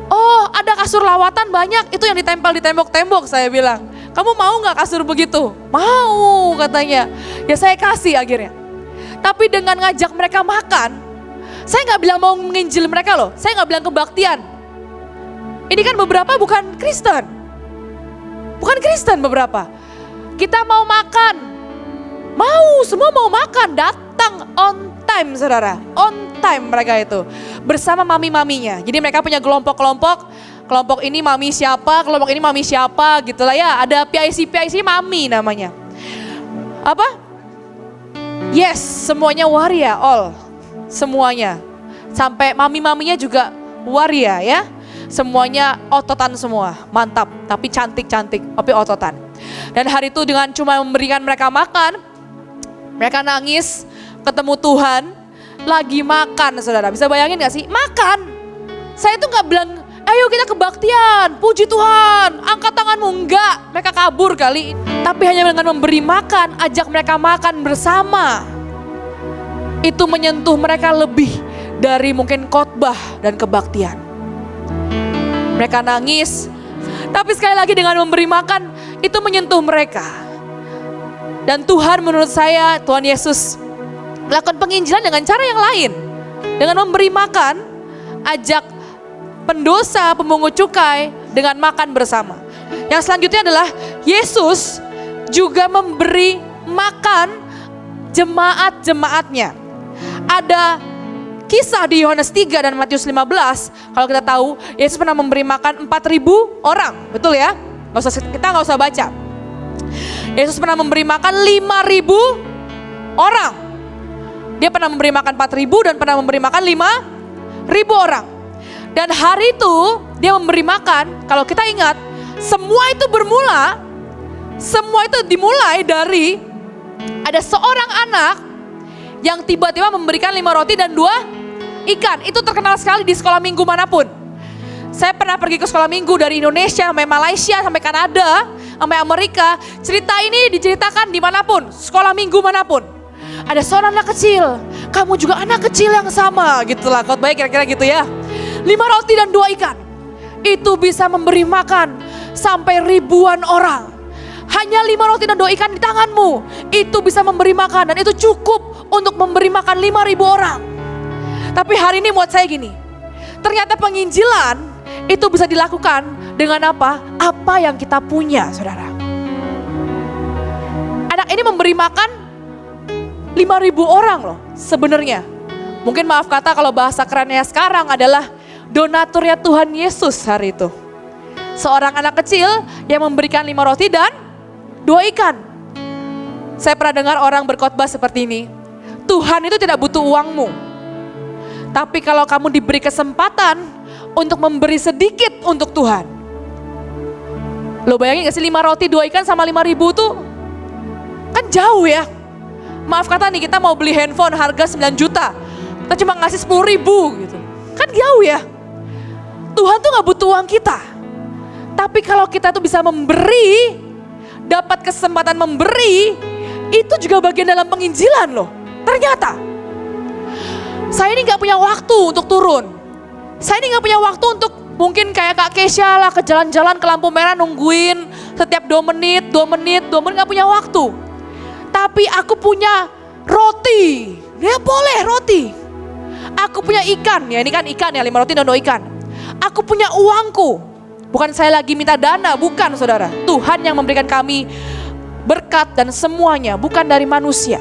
Oh ada kasur lawatan banyak, itu yang ditempel di tembok-tembok saya bilang. Kamu mau gak kasur begitu? Mau katanya. Ya saya kasih akhirnya. Tapi dengan ngajak mereka makan, saya gak bilang mau menginjil mereka loh. Saya gak bilang kebaktian. Ini kan beberapa bukan Kristen. Bukan Kristen beberapa. Kita mau makan. Semua mau makan. Datang on time saudara. On time mereka itu. Bersama mami-maminya. Jadi mereka punya kelompok-kelompok. Kelompok ini mami siapa, kelompok ini mami siapa gitu lah ya. Ada PIC mami namanya. Apa? Yes, semuanya waria, all. Semuanya. Sampai mami-maminya juga waria ya. Semuanya ototan semua, mantap. Tapi cantik-cantik, tapi ototan. Dan hari itu dengan cuma memberikan mereka makan, mereka nangis, ketemu Tuhan, lagi makan saudara. Bisa bayangin gak sih? Makan. Saya tuh gak bilang, ayo kita kebaktian, puji Tuhan, angkat tanganmu. Enggak, mereka kabur kali. Tapi hanya dengan memberi makan, ajak mereka makan bersama. Itu menyentuh mereka lebih dari mungkin khotbah dan kebaktian. Mereka nangis, tapi sekali lagi dengan memberi makan, itu menyentuh mereka. Dan Tuhan menurut saya, Tuhan Yesus melakukan penginjilan dengan cara yang lain. Dengan memberi makan, ajak pendosa, pemungut cukai dengan makan bersama. Yang selanjutnya adalah Yesus juga memberi makan jemaat-jemaatnya. Ada kisah di Yohanes 3 dan Matius 15, kalau kita tahu Yesus pernah memberi makan 4.000 orang, betul ya? Kita nggak usah baca. Yesus pernah memberi makan 5.000 orang. Dia pernah memberi makan 4.000 dan pernah memberi makan 5.000 orang. Dan hari itu dia memberi makan, kalau kita ingat, semua itu bermula Semua itu dimulai dari ada seorang anak yang tiba-tiba memberikan 5 roti dan 2 ikan. Itu terkenal sekali di sekolah minggu manapun. Saya pernah pergi ke sekolah minggu dari Indonesia, sampai Malaysia, sampai Kanada, sampai Amerika. Cerita ini diceritakan dimanapun, sekolah minggu manapun. Ada seorang anak kecil, kamu juga anak kecil yang sama, gitulah khotbahnya kira-kira gitu ya. 5 roti dan 2 ikan, itu bisa memberi makan sampai ribuan orang. Hanya 5 roti dan 2 ikan di tanganmu, itu bisa memberi makan dan itu cukup untuk memberi makan 5.000 orang. Tapi hari ini buat saya gini, ternyata penginjilan itu bisa dilakukan dengan apa? Apa yang kita punya, saudara. Anak ini memberi makan 5.000 orang loh sebenarnya. Mungkin maaf kata kalau bahasa kerennya sekarang adalah donaturnya Tuhan Yesus hari itu. Seorang anak kecil yang memberikan 5 roti dan 2 ikan. Saya pernah dengar orang berkhotbah seperti ini. Tuhan itu tidak butuh uangmu. Tapi kalau kamu diberi kesempatan untuk memberi sedikit untuk Tuhan. Lo bayangin gak sih 5 roti 2 ikan sama 5.000 tuh kan jauh ya. Maaf kata nih, kita mau beli handphone harga 9 juta. Kita cuma ngasih 10.000 gitu. Kan jauh ya. Tuhan tuh gak butuh uang kita. Tapi kalau kita tuh bisa memberi, dapat kesempatan memberi, itu juga bagian dalam penginjilan loh. Ternyata. Saya ini gak punya waktu untuk turun. Saya ini gak punya waktu untuk mungkin kayak Kak Kesha lah ke jalan-jalan ke lampu merah nungguin setiap 2 menit gak punya waktu. Tapi aku punya roti, ya boleh roti. Aku punya ikan, ya ini kan ikan ya 5 roti dan 2 ikan. Aku punya uangku, bukan saya lagi minta dana, bukan saudara. Tuhan yang memberikan kami berkat dan semuanya, bukan dari manusia.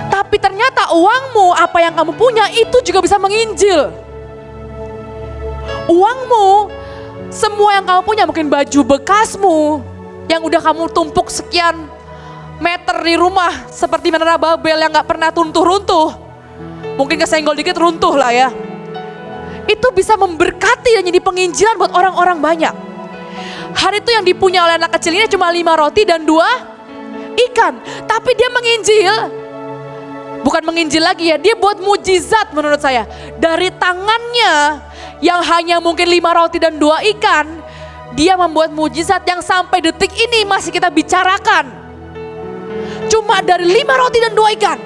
Tapi ternyata uangmu, apa yang kamu punya itu juga bisa menginjil. Uangmu, semua yang kamu punya, mungkin baju bekasmu yang udah kamu tumpuk sekian meter di rumah seperti menara Babel yang gak pernah runtuh. Mungkin kesenggol dikit runtuh lah ya. Itu bisa memberkati dan jadi penginjilan buat orang-orang banyak. Hari itu yang dipunya oleh anak kecil ini cuma 5 roti dan 2 ikan. Tapi dia menginjil. Bukan menginjil lagi ya, dia buat mujizat menurut saya. Dari tangannya yang hanya mungkin 5 roti dan 2 ikan, dia membuat mujizat yang sampai detik ini masih kita bicarakan. Cuma dari 5 roti dan 2 ikan.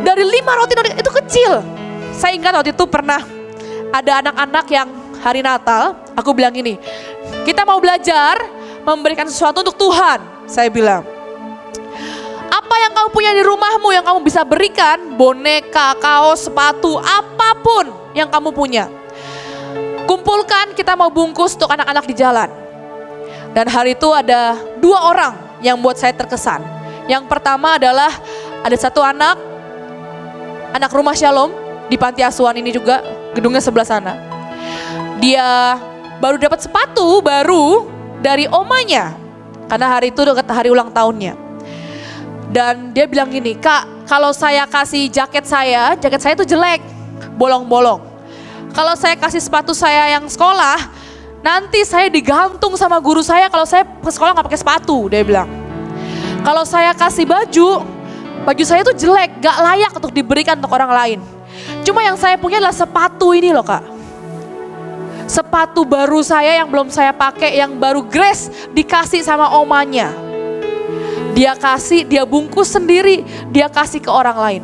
Dari 5 roti dan 2 ikan, itu kecil. Saya ingat waktu itu pernah ada anak-anak yang hari Natal, aku bilang gini, kita mau belajar memberikan sesuatu untuk Tuhan, saya bilang. Apa yang kamu punya di rumahmu yang kamu bisa berikan, boneka, kaos, sepatu, apapun yang kamu punya. Kumpulkan, kita mau bungkus untuk anak-anak di jalan. Dan hari itu ada 2 orang yang buat saya terkesan. Yang pertama adalah ada satu anak rumah Shalom di panti asuhan ini juga, gedungnya sebelah sana. Dia baru dapat sepatu baru dari omanya, karena hari itu dekat hari ulang tahunnya. Dan dia bilang gini, Kak, kalau saya kasih jaket saya itu jelek, bolong-bolong. Kalau saya kasih sepatu saya yang sekolah, nanti saya digantung sama guru saya kalau saya ke sekolah gak pakai sepatu, dia bilang. Kalau saya kasih baju saya itu jelek, gak layak untuk diberikan untuk orang lain. Cuma yang saya punya adalah sepatu ini loh, Kak. Sepatu baru saya yang belum saya pakai, yang baru Grace dikasih sama omanya. Dia kasih, dia bungkus sendiri, dia kasih ke orang lain.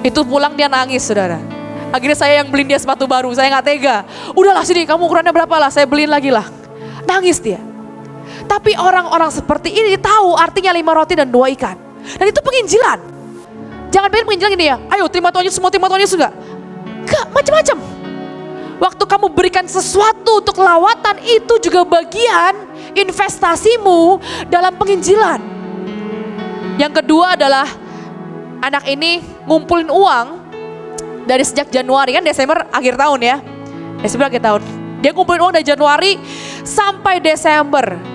Itu pulang dia nangis, saudara. Akhirnya saya yang beliin dia sepatu baru, saya gak tega. Udahlah sini, kamu ukurannya berapa lah, saya beliin lagi lah. Nangis dia. Tapi orang-orang seperti ini tahu artinya 5 roti dan 2 ikan. Dan itu penginjilan. Jangan pikir penginjilan gini ya, ayo terima Tuhan Yesus, semua terima Tuhan Yesus enggak. Enggak, macam-macam. Waktu kamu berikan sesuatu untuk lawatan, itu juga bagian investasimu dalam penginjilan. Yang kedua adalah anak ini ngumpulin uang dari sejak Januari, kan Desember akhir tahun ya. Desember akhir tahun. Dia ngumpulin uang dari Januari sampai Desember.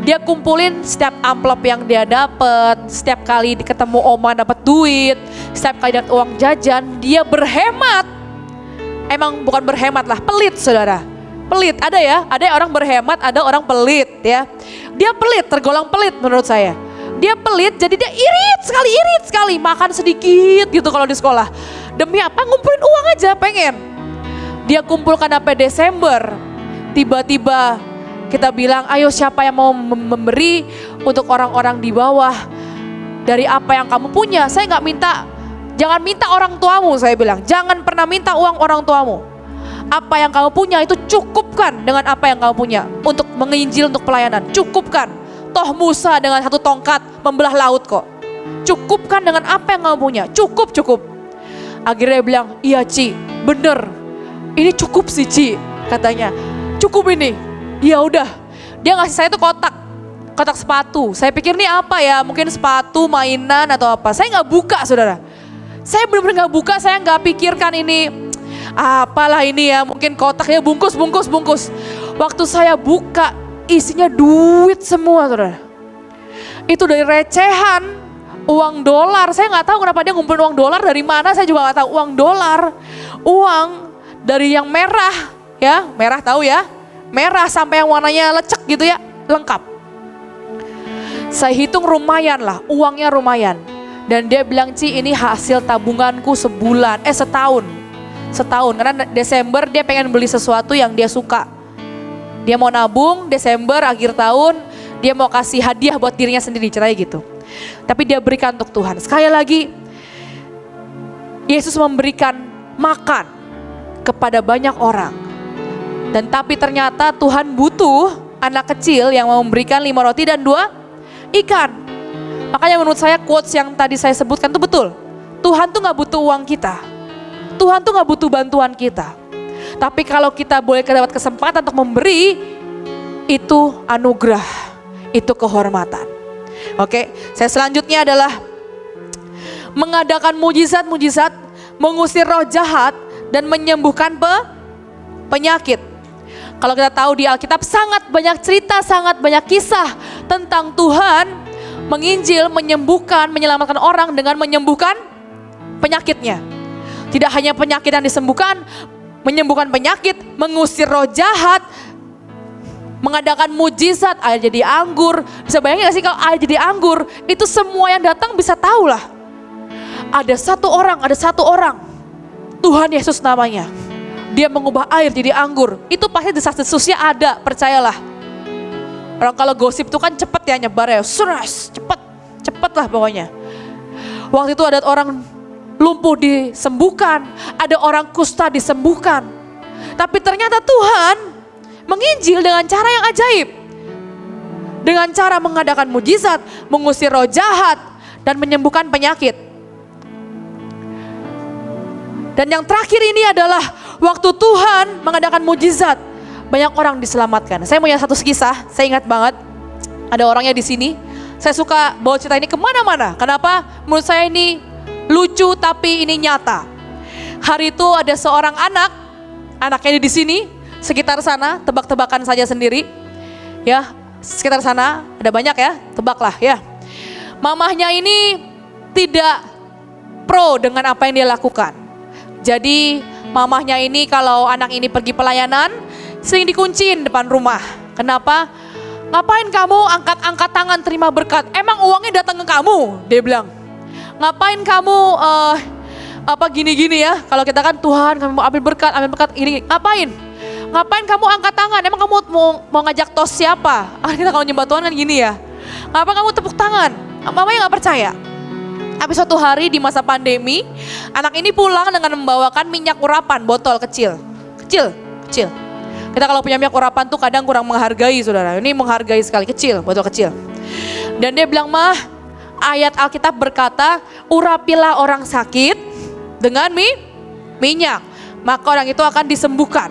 Dia kumpulin setiap amplop yang dia dapat, setiap kali ketemu oma dapat duit, setiap kali dapat uang jajan, dia berhemat. Emang bukan berhemat lah, pelit saudara. pelit. Ada ya, ada orang berhemat, ada orang pelit ya. Dia pelit, tergolong pelit menurut saya. Dia pelit, jadi dia irit sekali, makan sedikit gitu kalau di sekolah. Demi apa? Ngumpulin uang aja, pengen. Dia kumpulkan sampai Desember. Tiba-tiba kita bilang, ayo siapa yang mau memberi untuk orang-orang di bawah dari apa yang kamu punya. Saya nggak minta, jangan minta orang tuamu, saya bilang. Jangan pernah minta uang orang tuamu. Apa yang kamu punya itu cukupkan dengan apa yang kamu punya untuk menginjil, untuk pelayanan. Cukupkan. Toh Musa dengan satu tongkat membelah laut kok. Cukupkan dengan apa yang kamu punya. Cukup. Akhirnya dia bilang, iya Ci, bener. Ini cukup sih Ci, katanya. Cukup ini. Ya udah. Dia ngasih saya tuh kotak sepatu. Saya pikir ini apa ya? Mungkin sepatu, mainan atau apa. Saya nggak buka, saudara. Saya benar-benar nggak buka. Saya nggak pikirkan ini apalah ini ya. Mungkin kotaknya bungkus. Waktu saya buka, isinya duit semua, saudara. Itu dari recehan, uang dolar. Saya nggak tahu kenapa dia ngumpulin uang dolar dari mana. Saya juga nggak tahu. Uang dolar, uang dari yang merah, ya merah tahu ya, merah sampai yang warnanya lecek gitu ya, lengkap. Saya hitung lumayan lah, uangnya lumayan. Dan dia bilang, Ci ini hasil tabunganku setahun. Karena Desember dia pengen beli sesuatu yang dia suka. Dia mau nabung, Desember akhir tahun dia mau kasih hadiah buat dirinya sendiri, ceritanya gitu. Tapi dia berikan untuk Tuhan. Sekali lagi, Yesus memberikan makan kepada banyak orang. Dan tapi ternyata Tuhan butuh anak kecil yang mau memberikan 5 roti dan 2 ikan. Makanya menurut saya quotes yang tadi saya sebutkan itu betul. Tuhan tuh gak butuh uang kita. Tuhan tuh gak butuh bantuan kita. Tapi kalau kita boleh dapat kesempatan untuk memberi, itu anugerah, itu kehormatan. Oke, saya selanjutnya adalah mengadakan mujizat-mujizat, mengusir roh jahat, dan menyembuhkan penyakit. Kalau kita tahu di Alkitab sangat banyak cerita, sangat banyak kisah tentang Tuhan menginjil, menyembuhkan, menyelamatkan orang dengan menyembuhkan penyakitnya. Tidak hanya penyakit yang disembuhkan, menyembuhkan penyakit, mengusir roh jahat, mengadakan mujizat, air jadi anggur. Bisa bayangin gak sih kalau air jadi anggur, itu semua yang datang bisa tahu lah. Ada satu orang, Tuhan Yesus namanya. Dia mengubah air jadi anggur. Itu pasti desas-desusnya ada, percayalah. Orang kalau gosip itu kan cepet ya nyebar ya, cepet lah pokoknya. Waktu itu ada orang lumpuh disembuhkan, ada orang kusta disembuhkan. Tapi ternyata Tuhan menginjil dengan cara yang ajaib. Dengan cara mengadakan mujizat, mengusir roh jahat, dan menyembuhkan penyakit. Dan yang terakhir ini adalah waktu Tuhan mengadakan mujizat, banyak orang diselamatkan. Saya punya satu kisah, saya ingat banget. Ada orangnya di sini. Saya suka bawa cerita ini kemana-mana. Kenapa? Menurut saya ini lucu tapi ini nyata. Hari itu ada seorang anaknya di sini, sekitar sana, tebak-tebakan saja sendiri. Ya, sekitar sana ada banyak ya, tebaklah ya. Mamahnya ini tidak pro dengan apa yang dia lakukan. Jadi mamahnya ini kalau anak ini pergi pelayanan, sering dikunciin depan rumah. Kenapa? Ngapain kamu angkat-angkat tangan terima berkat? Emang uangnya datang ke kamu? Dia bilang. Ngapain kamu gini-gini ya? Kalau kita kan Tuhan kami mau ambil berkat ini. Ngapain kamu angkat tangan? Emang kamu mau ngajak tos siapa? Kita kalau nyembah Tuhan kan gini ya. Ngapa kamu tepuk tangan? Mamanya gak percaya. Tapi suatu hari di masa pandemi, anak ini pulang dengan membawakan minyak urapan, botol kecil. Kita kalau punya minyak urapan tuh kadang kurang menghargai, saudara. Ini menghargai sekali, botol kecil. Dan dia bilang, Mah, ayat Alkitab berkata, urapilah orang sakit dengan minyak, maka orang itu akan disembuhkan.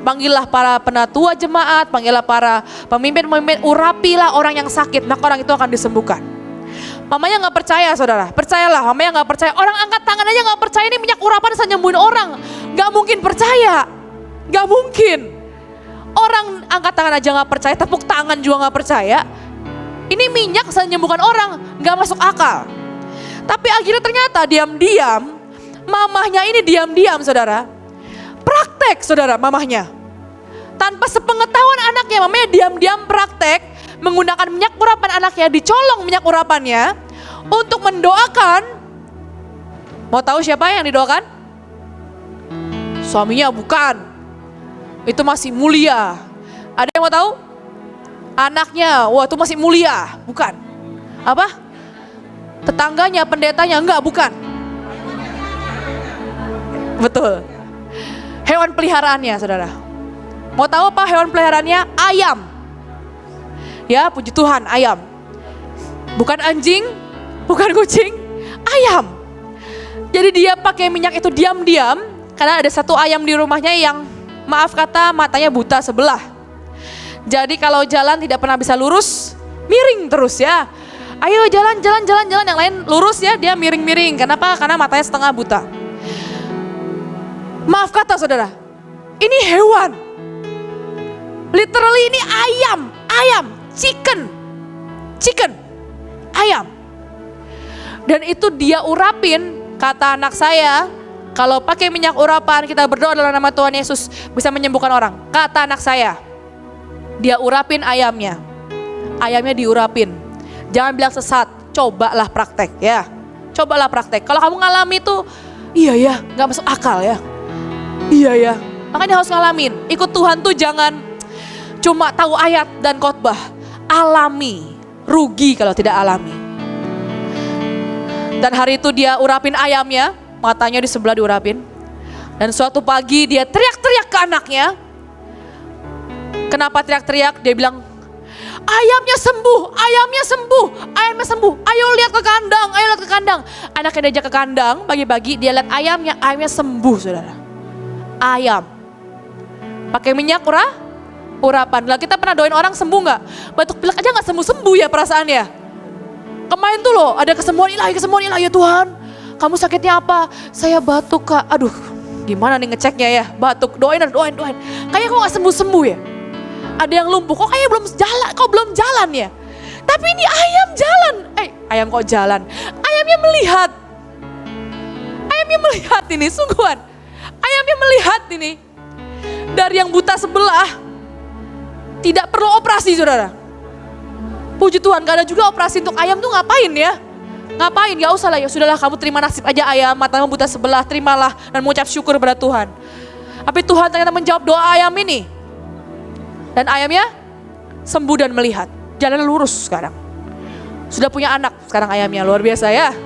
Panggillah para penatua jemaat, panggillah para pemimpin, urapilah orang yang sakit, maka orang itu akan disembuhkan. Mamanya gak percaya, saudara. Percayalah, mamanya gak percaya. Orang angkat tangan aja gak percaya ini minyak urapan bisa nyembuhin orang. Gak mungkin percaya. Gak mungkin. Orang angkat tangan aja gak percaya, tepuk tangan juga gak percaya. Ini minyak bisa menyembuhkan orang, gak masuk akal. Tapi akhirnya ternyata diam-diam, mamahnya ini diam-diam, saudara. Praktek, saudara, mamahnya. tanpa sepengetahuan anaknya, mamanya diam-diam praktek menggunakan minyak urapan anaknya, dicolong minyak urapannya untuk mendoakan. Mau tahu siapa yang didoakan? Suaminya bukan. Itu masih mulia. Ada yang mau tahu? Anaknya, wah itu masih mulia. Bukan. Apa? Tetangganya, pendetanya, enggak, bukan. Betul. Hewan peliharaannya, saudara. Mau tahu apa hewan peliharaannya? Ayam. Ya, puji Tuhan, ayam. Bukan anjing, bukan kucing, ayam. Jadi dia pakai minyak itu diam-diam, karena ada satu ayam di rumahnya yang maaf kata matanya buta sebelah. Jadi kalau jalan tidak pernah bisa lurus, miring terus ya. Ayo jalan, yang lain lurus ya, dia miring-miring. Kenapa? Karena matanya setengah buta. Maaf kata saudara, ini hewan. Literally ini ayam, chicken, ayam. Dan itu dia urapin, kata anak saya, kalau pakai minyak urapan kita berdoa dalam nama Tuhan Yesus bisa menyembuhkan orang. Kata anak saya, dia urapin ayamnya diurapin. Jangan bilang sesat, cobalah praktek ya. Cobalah praktek. Kalau kamu ngalami itu, iya ya, gak masuk akal ya. Iya ya, makanya harus ngalamin. Ikut Tuhan tuh jangan cuma tahu ayat dan khotbah. Alami, rugi kalau tidak alami. Dan hari itu dia urapin ayamnya, matanya di sebelah diurapin. Dan suatu pagi dia teriak-teriak ke anaknya. Kenapa teriak-teriak? Dia bilang, ayamnya sembuh. Ayo lihat ke kandang. Anaknya diajak ke kandang, pagi-pagi dia lihat ayamnya sembuh saudara. Ayam. Pakai minyak urapan. Lah kita pernah doain orang sembuh gak? Batuk pilek aja gak sembuh-sembuh ya perasaannya. Kemarin tuh loh ada kesembuhan ilahi ya Tuhan. Kamu sakitnya apa? Saya batuk kak. Aduh gimana nih ngeceknya ya. Batuk, doain. Kayaknya kok gak sembuh-sembuh ya. Ada yang lumpuh, kok kayaknya belum jalan ya. Tapi ini ayam jalan. Ayam kok jalan? Ayamnya melihat ini, sungguhan. Ayamnya melihat ini. Dari yang buta sebelah, tidak perlu operasi saudara. Puji Tuhan, gak ada juga operasi untuk ayam tuh ngapain ya? Ngapain, gak usah lah ya. Sudahlah kamu terima nasib aja ayam, matamu buta sebelah, terimalah dan mengucap syukur kepada Tuhan. Tapi Tuhan ternyata menjawab doa ayam ini. Dan ayamnya sembuh dan melihat. Jalan lurus sekarang. Sudah punya anak sekarang ayamnya, luar biasa ya.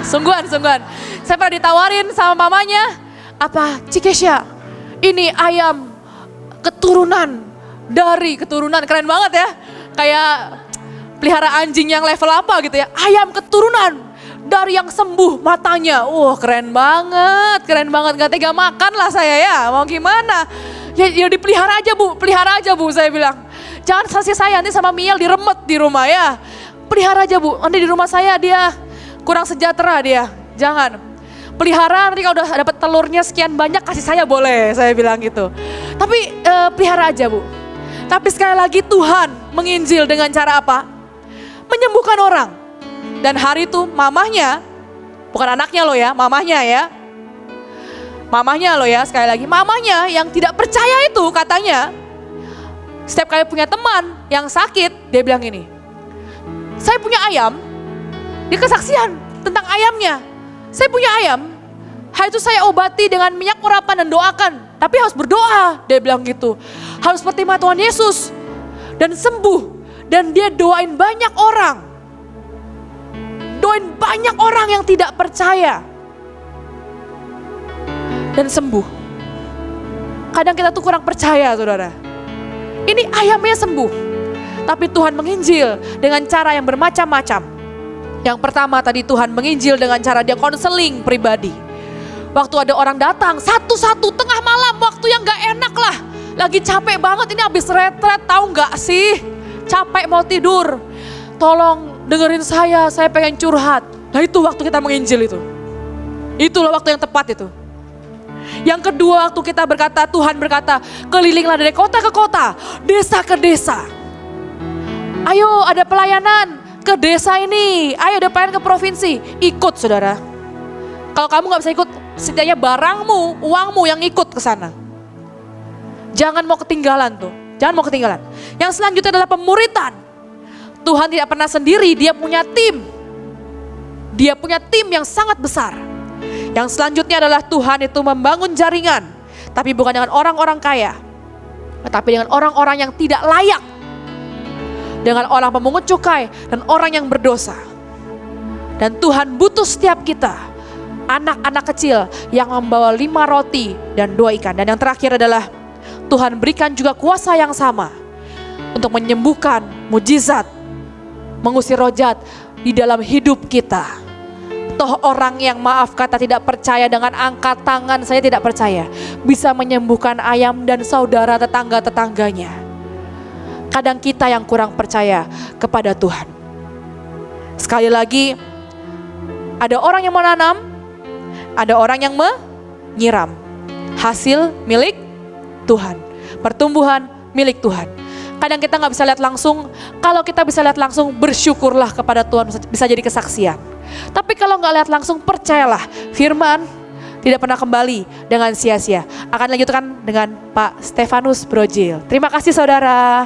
Sungguhan. Saya pernah ditawarin sama mamanya. Apa? Cikesya, ini ayam keturunan. Keren banget ya. Kayak pelihara anjing yang level apa gitu ya. Ayam keturunan dari yang sembuh matanya. Keren banget. Gak tega makan lah saya ya. Mau gimana? Ya dipelihara aja bu, saya bilang. Jangan kasih saya nanti sama Miel diremet di rumah ya. Pelihara aja bu, nanti di rumah saya dia kurang sejahtera dia. Jangan. Pelihara nanti kalau udah dapat telurnya sekian banyak kasih saya boleh, saya bilang gitu. Tapi pelihara aja bu. Tapi sekali lagi Tuhan menginjil dengan cara apa? Menyembuhkan orang. Dan hari itu mamahnya, bukan anaknya loh ya, mamahnya loh ya, sekali lagi mamahnya yang tidak percaya itu katanya setiap kali punya teman yang sakit dia bilang gini, saya punya ayam, dia kesaksian tentang ayamnya, saya punya ayam, hari itu saya obati dengan minyak urapan dan doakan, tapi harus berdoa, dia bilang gitu, harus seperti Tuhan Yesus dan sembuh. Dan dia doain banyak orang yang tidak percaya dan sembuh. Kadang kita tuh kurang percaya saudara. Ini ayamnya sembuh. Tapi Tuhan menginjil dengan cara yang bermacam-macam. Yang pertama tadi Tuhan menginjil dengan cara dia konseling pribadi. Waktu ada orang datang satu-satu tengah malam waktu yang gak enak lah. Lagi capek banget ini habis retret tahu gak sih? Capek mau tidur. Tolong dengerin saya pengen curhat. Nah itu waktu kita menginjil itu. Itulah waktu yang tepat itu. Yang kedua waktu kita berkata, Tuhan berkata, kelilinglah dari kota ke kota, desa ke desa. Ayo ada pelayanan ke desa ini, ayo ada pelayanan ke provinsi, ikut saudara. Kalau kamu gak bisa ikut, setidaknya barangmu, uangmu yang ikut ke sana. Jangan mau ketinggalan tuh. Jangan mau ketinggalan. Yang selanjutnya adalah pemuritan. Tuhan tidak pernah sendiri, dia punya tim. Dia punya tim yang sangat besar. Yang selanjutnya adalah Tuhan itu membangun jaringan. Tapi bukan dengan orang-orang kaya. Tetapi dengan orang-orang yang tidak layak. Dengan orang pemungut cukai dan orang yang berdosa. Dan Tuhan butuh setiap kita. Anak-anak kecil yang membawa 5 roti dan 2 ikan. Dan yang terakhir adalah Tuhan berikan juga kuasa yang sama. Untuk menyembuhkan mujizat. Mengusir roh jahat di dalam hidup kita. Toh orang yang maaf kata tidak percaya dengan angkat tangan saya tidak percaya. Bisa menyembuhkan ayam dan saudara tetangga-tetangganya. Kadang kita yang kurang percaya kepada Tuhan. Sekali lagi, ada orang yang menanam, ada orang yang menyiram. Hasil milik Tuhan. Pertumbuhan milik Tuhan. Kadang kita gak bisa lihat langsung. Kalau kita bisa lihat langsung, bersyukurlah kepada Tuhan, bisa jadi kesaksian. Tapi kalau gak lihat langsung, percayalah firman tidak pernah kembali dengan sia-sia. Akan dilanjutkan dengan Pak Stefanus Brojil. Terima kasih saudara.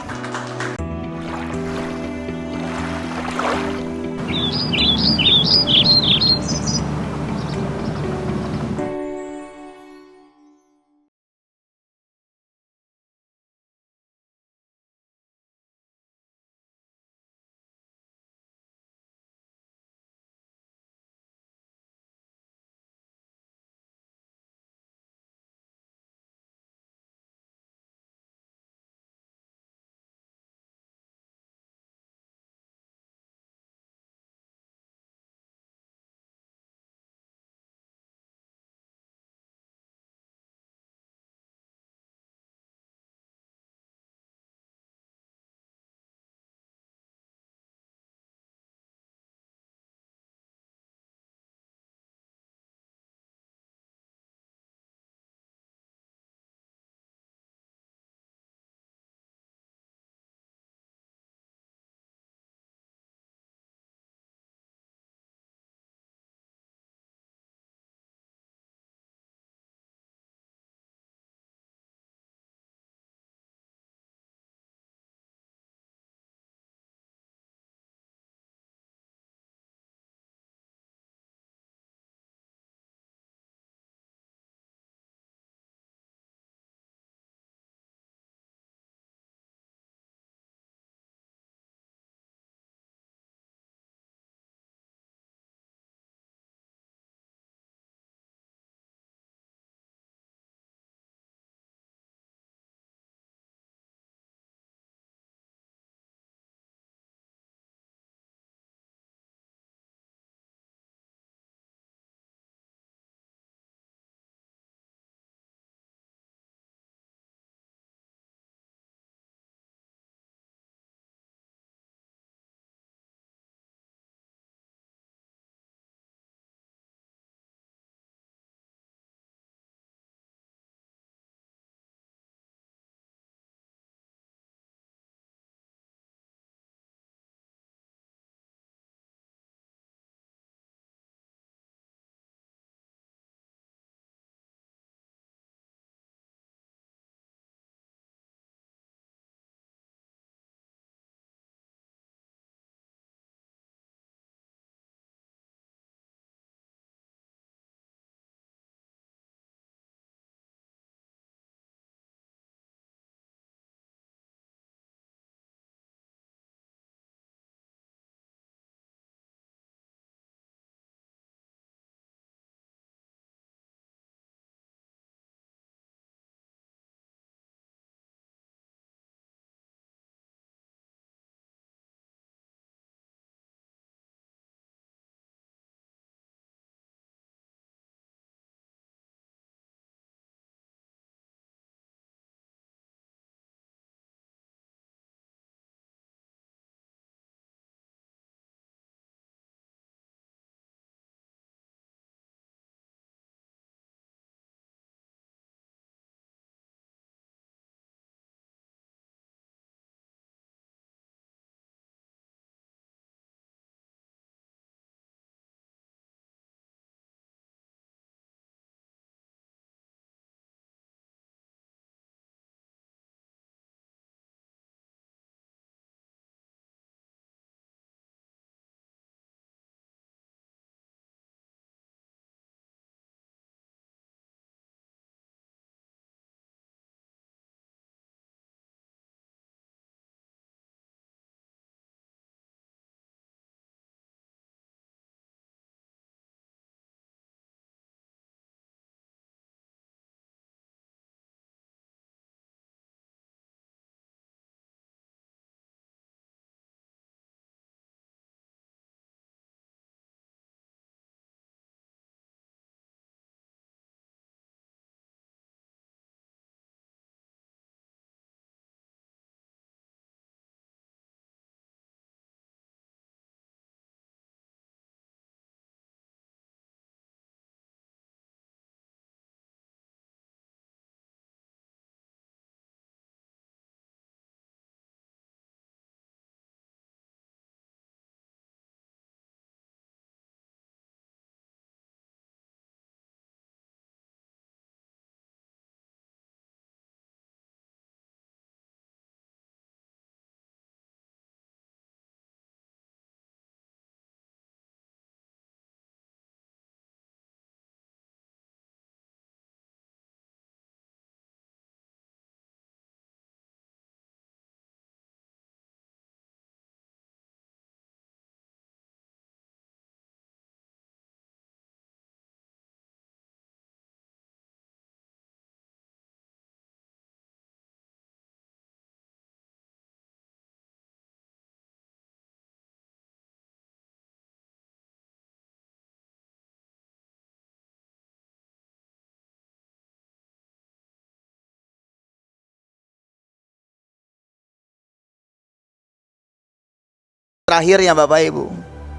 terakhirnya Bapak Ibu.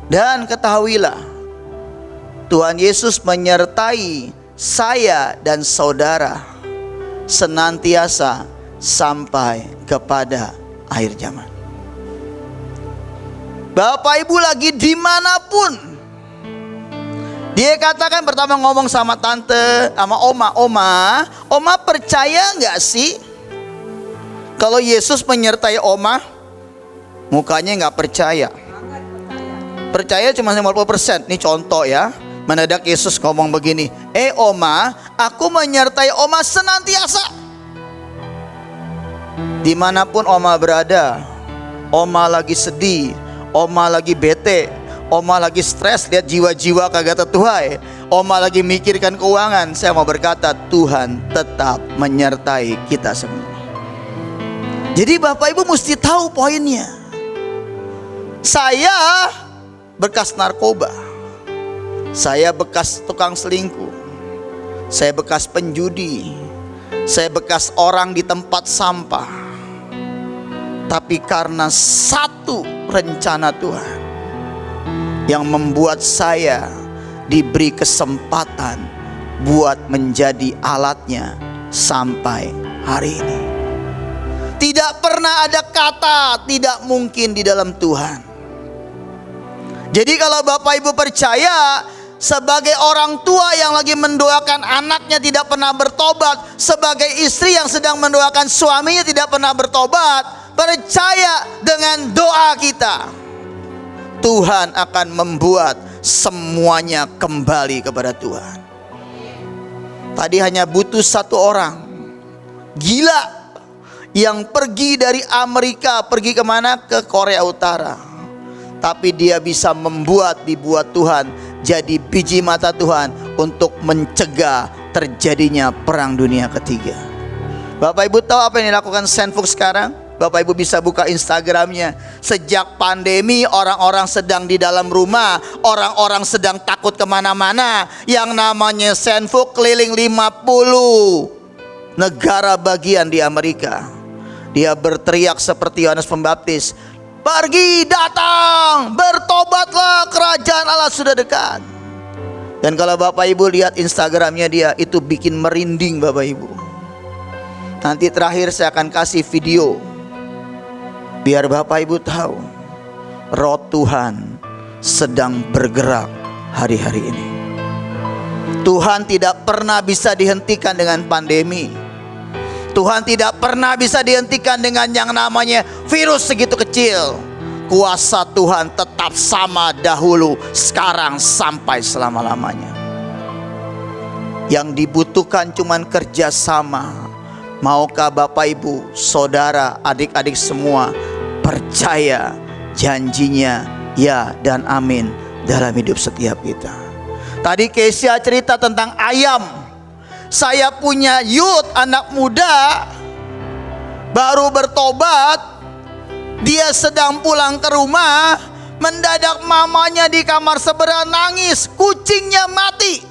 Dan ketahuilah, Tuhan Yesus menyertai saya dan saudara senantiasa sampai kepada akhir zaman. Bapak Ibu lagi dimanapun, dia katakan pertama ngomong sama tante, sama oma percaya nggak sih kalau Yesus menyertai oma? Mukanya nggak percaya. Percaya cuma 50%. Ini contoh ya. Mendadak Yesus ngomong begini, oma, aku menyertai oma senantiasa. Dimanapun oma berada, oma lagi sedih, oma lagi bete, oma lagi stres, lihat jiwa-jiwa kagak tertuai, oma lagi mikirkan keuangan, saya mau berkata, Tuhan tetap menyertai kita semua. Jadi Bapak Ibu mesti tahu poinnya. Saya bekas narkoba, saya bekas tukang selingkuh, saya bekas penjudi, saya bekas orang di tempat sampah. Tapi karena satu rencana Tuhan yang membuat saya diberi kesempatan buat menjadi alatnya sampai hari ini. Tidak pernah ada kata tidak mungkin di dalam Tuhan. Jadi kalau Bapak Ibu percaya, sebagai orang tua yang lagi mendoakan anaknya tidak pernah bertobat, sebagai istri yang sedang mendoakan suaminya tidak pernah bertobat, percaya dengan doa kita, Tuhan akan membuat semuanya kembali kepada Tuhan. Tadi hanya butuh satu orang gila yang pergi dari Amerika, pergi kemana? Ke Korea Utara. Tapi dia bisa dibuat Tuhan jadi biji mata Tuhan untuk mencegah terjadinya perang dunia ketiga. Bapak Ibu tahu apa yang dilakukan Sendfug sekarang? Bapak Ibu bisa buka Instagramnya. Sejak pandemi, orang-orang sedang di dalam rumah, orang-orang sedang takut kemana-mana. Yang namanya Sendfug keliling 50 negara bagian di Amerika. Dia berteriak seperti Yohanes Pembaptis, pergi, datang, bertobatlah, kerajaan Allah sudah dekat. Dan kalau Bapak Ibu lihat Instagramnya dia, itu bikin merinding Bapak Ibu. Nanti terakhir saya akan kasih video, biar Bapak Ibu tahu roh Tuhan sedang bergerak hari-hari ini. Tuhan tidak pernah bisa dihentikan dengan pandemi. Tuhan tidak pernah bisa dihentikan dengan yang namanya virus segitu kecil. Kuasa Tuhan tetap sama dahulu, sekarang, sampai selama-lamanya. Yang dibutuhkan cuman kerjasama. Maukah Bapak Ibu, saudara, adik-adik semua percaya janjinya ya dan amin dalam hidup setiap kita. Tadi Kesia cerita tentang ayam. Saya punya youth, anak muda baru bertobat. Dia sedang pulang ke rumah, mendadak mamanya di kamar sebelah nangis, kucingnya mati.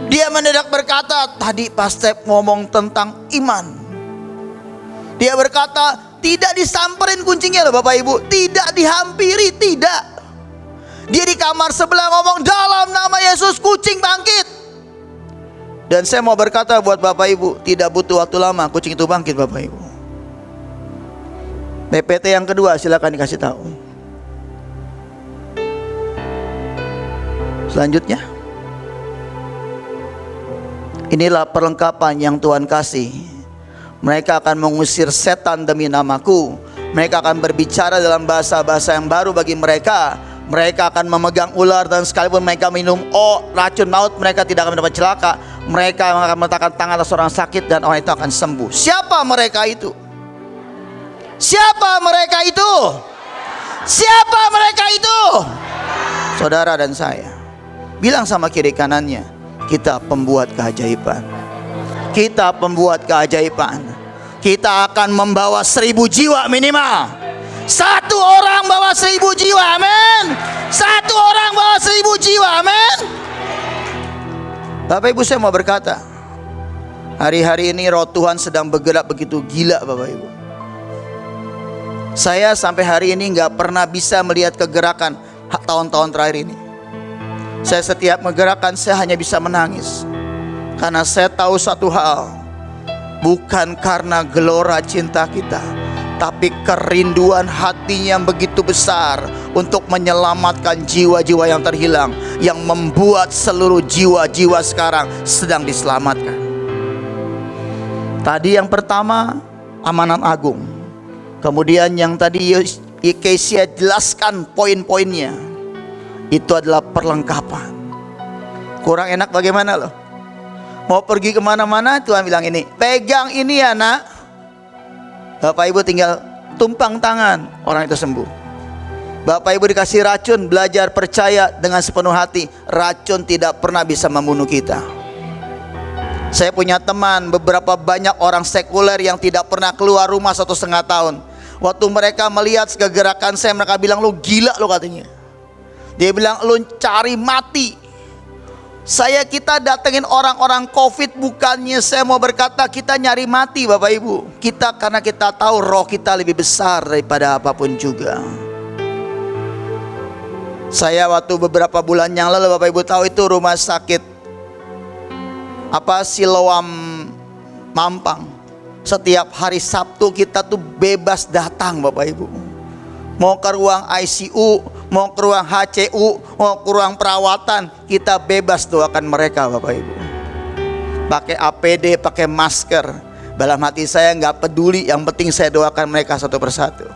Dia mendadak berkata, tadi Pak Step ngomong tentang iman. Dia berkata, tidak disamperin kucingnya loh Bapak Ibu, tidak dihampiri, tidak. Dia di kamar sebelah ngomong, dalam nama Yesus kucing bangkit. Dan saya mau berkata buat Bapak Ibu, tidak butuh waktu lama kucing itu bangkit Bapak Ibu. PPT yang kedua silakan dikasih tahu. Selanjutnya, inilah perlengkapan yang Tuhan kasih. Mereka akan mengusir setan demi namaku. Mereka akan berbicara dalam bahasa-bahasa yang baru bagi mereka. Mereka akan memegang ular, dan sekalipun mereka minum racun maut, mereka tidak akan mendapat celaka. Mereka akan meletakkan tangan atas orang sakit dan orang itu akan sembuh. Siapa mereka itu? Siapa mereka itu? Siapa mereka itu? Saudara dan saya. Bilang sama kiri kanannya, kita pembuat keajaiban. Kita pembuat keajaiban. Kita akan membawa 1000 jiwa minimal. Satu orang bawa 1000 jiwa, amin. Satu orang bawa 1000 jiwa, amin. Bapak Ibu, saya mau berkata, hari-hari ini roh Tuhan sedang bergerak begitu gila Bapak Ibu. Saya sampai hari ini nggak pernah bisa melihat kegerakan tahun-tahun terakhir ini. Saya setiap menggerakkan, saya hanya bisa menangis. Karena saya tahu satu hal, bukan karena gelora cinta kita, tapi kerinduan hatinya yang begitu besar untuk menyelamatkan jiwa-jiwa yang terhilang, yang membuat seluruh jiwa-jiwa sekarang sedang diselamatkan. Tadi yang pertama, amanat agung. Kemudian yang tadi Kesia jelaskan poin-poinnya, itu adalah perlengkapan. Kurang enak bagaimana loh? Mau pergi kemana-mana, Tuhan bilang ini, pegang ini ya nak. Bapak Ibu tinggal tumpang tangan, orang itu sembuh. Bapak Ibu dikasih racun, belajar percaya dengan sepenuh hati. Racun tidak pernah bisa membunuh kita. Saya punya teman, beberapa banyak orang sekuler yang tidak pernah keluar rumah 1,5 tahun. Waktu mereka melihat kegerakan saya, mereka bilang, lu gila lo katanya. Dia bilang, lu cari mati. Kita datengin orang-orang COVID, bukannya saya mau berkata kita nyari mati Bapak Ibu. Karena kita tahu roh kita lebih besar daripada apapun juga. Saya waktu beberapa bulan yang lalu, Bapak Ibu tahu itu rumah sakit Siloam Mampang. Setiap hari Sabtu kita tuh bebas datang Bapak Ibu. Mau ke ruang ICU, mau ke ruang HCU, mau ke ruang perawatan, kita bebas doakan mereka Bapak Ibu. Pakai APD, pakai masker. Dalam hati saya nggak peduli, yang penting saya doakan mereka satu persatu.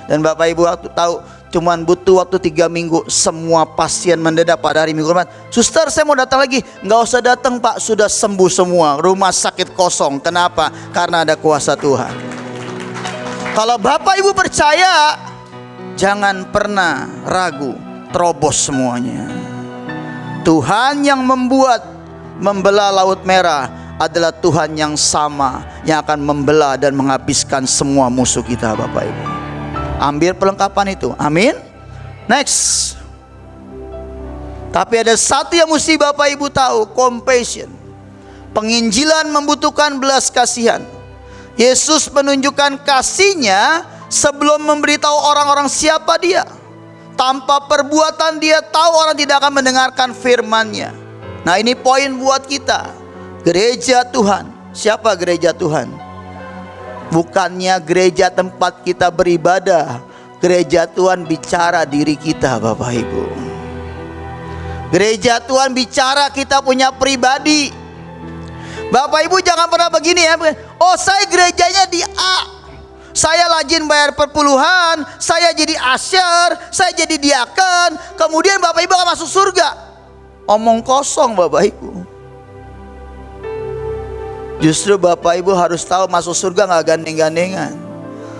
Dan Bapak Ibu waktu tahu, cuman butuh waktu 3 minggu, semua pasien mendadak pada hari Minggu kemarin. Suster, saya mau datang lagi. Nggak usah datang Pak, sudah sembuh semua. Rumah sakit kosong. Kenapa? Karena ada kuasa Tuhan. Kalau Bapak Ibu percaya, jangan pernah ragu, terobos semuanya. Tuhan yang membela Laut Merah adalah Tuhan yang sama, yang akan membela dan menghabiskan semua musuh kita Bapak Ibu. Ambil perlengkapan itu, amin. Next. Tapi ada satu yang mesti Bapak Ibu tahu, compassion. Penginjilan membutuhkan belas kasihan. Yesus menunjukkan kasihnya sebelum memberitahu orang-orang siapa dia. Tanpa perbuatan dia tahu orang tidak akan mendengarkan firman-Nya. Nah, ini poin buat kita. Gereja Tuhan. Siapa gereja Tuhan? Bukannya gereja tempat kita beribadah. Gereja Tuhan bicara diri kita Bapak Ibu. Gereja Tuhan bicara kita punya pribadi. Bapak Ibu jangan pernah begini ya. Oh, saya gerejanya di A, saya rajin bayar perpuluhan, saya jadi asyar, saya jadi diaken, kemudian Bapak Ibu akan masuk surga. Omong kosong Bapak Ibu. Justru Bapak Ibu harus tahu, masuk surga gak gandeng-gandengan.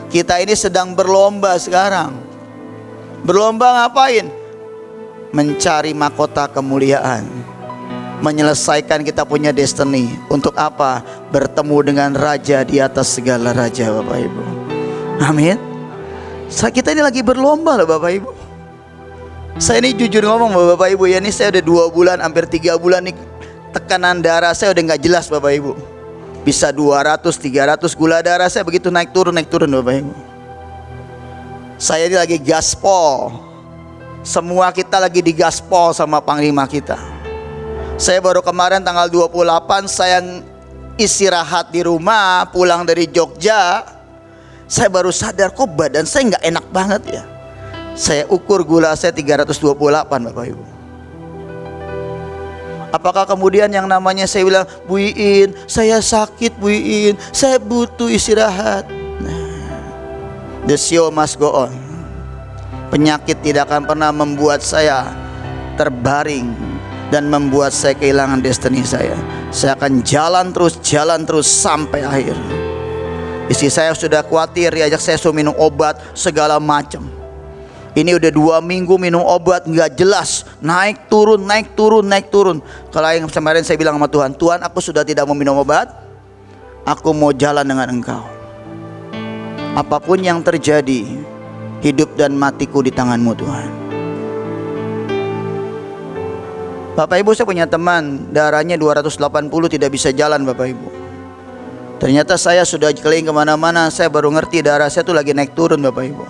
Kita ini sedang berlomba sekarang. Berlomba ngapain? Mencari mahkota kemuliaan, menyelesaikan kita punya destiny. Untuk apa? Bertemu dengan Raja di atas segala raja Bapak Ibu. Amin. Kita ini lagi berlomba loh Bapak Ibu. Saya ini jujur ngomong Bapak Ibu ya, ini saya udah 2 bulan, hampir 3 bulan nih, tekanan darah saya udah gak jelas Bapak Ibu. Bisa 200, 300, gula darah saya begitu naik turun Bapak Ibu. Saya ini lagi gaspol. Semua kita lagi digaspol sama Panglima kita. Saya baru kemarin tanggal 28 saya istirahat di rumah, pulang dari Jogja. Saya baru sadar kok badan saya gak enak banget ya. Saya ukur gula saya 328 Bapak Ibu. Apakah kemudian yang namanya saya bilang, Bu Iin, saya sakit Bu Iin, saya butuh istirahat. The show must go on. Penyakit tidak akan pernah membuat saya terbaring dan membuat saya kehilangan destiny saya. Saya akan jalan terus sampai akhir. Istri saya sudah khawatir, diajak saya suruh minum obat segala macam. Ini udah 2 minggu minum obat nggak jelas, naik turun. Kalau yang kemarin saya bilang sama Tuhan, Tuhan aku sudah tidak mau minum obat, aku mau jalan dengan Engkau. Apapun yang terjadi, hidup dan matiku di tangan-Mu Tuhan. Bapak Ibu, saya punya teman darahnya 280 tidak bisa jalan Bapak Ibu. Ternyata saya sudah keliling kemana-mana, saya baru ngerti darah saya tuh lagi naik turun Bapak Ibu.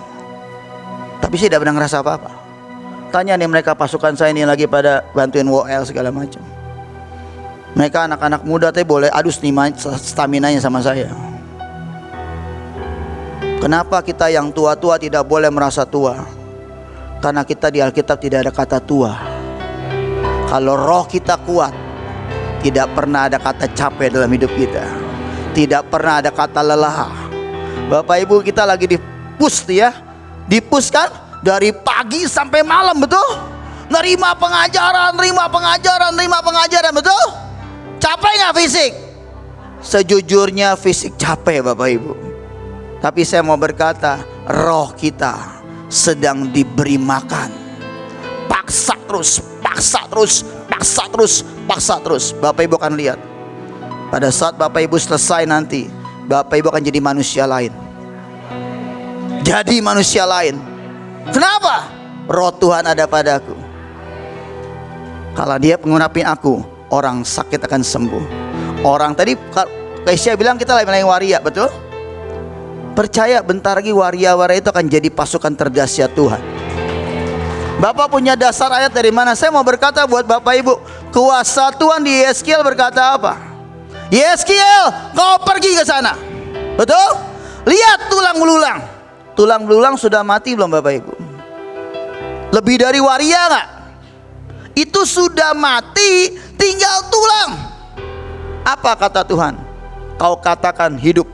Tapi saya tidak pernah ngerasa apa-apa. Tanya nih mereka pasukan saya ini lagi pada bantuin WL segala macam. Mereka anak-anak muda tapi boleh adu stamina-nya sama saya. Kenapa kita yang tua-tua tidak boleh merasa tua? Karena kita di Alkitab tidak ada kata tua. Kalau roh kita kuat, tidak pernah ada kata capek dalam hidup kita. Tidak pernah ada kata lelah. Bapak Ibu, kita lagi di-push ya. Di-push kan dari pagi sampai malam, betul? Nerima pengajaran, betul? Capek nggak fisik? Sejujurnya fisik capek Bapak Ibu. Tapi saya mau berkata, roh kita sedang diberi makan. Paksa terus. Bapak Ibu akan lihat, pada saat Bapak Ibu selesai nanti, Bapak Ibu akan jadi manusia lain. Jadi manusia lain. Kenapa? Roh Tuhan ada padaku. Kalau dia mengurapi aku, orang sakit akan sembuh. Orang tadi Kesia bilang kita lagi melayani waria, betul? Percaya bentar lagi waria-waria itu akan jadi pasukan terdahsyat Tuhan. Bapak punya dasar ayat dari mana? Saya mau berkata buat Bapak Ibu, kuasa Tuhan di Yeskiel berkata apa? Yeskiel, kau pergi ke sana. Betul? Lihat tulang belulang. Tulang belulang sudah mati belum Bapak Ibu? Lebih dari waria nggak? Itu sudah mati, tinggal tulang. Apa kata Tuhan? Kau katakan hidup.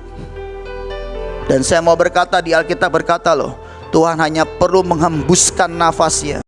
Dan saya mau berkata di Alkitab berkata loh, Tuhan hanya perlu menghembuskan nafasnya.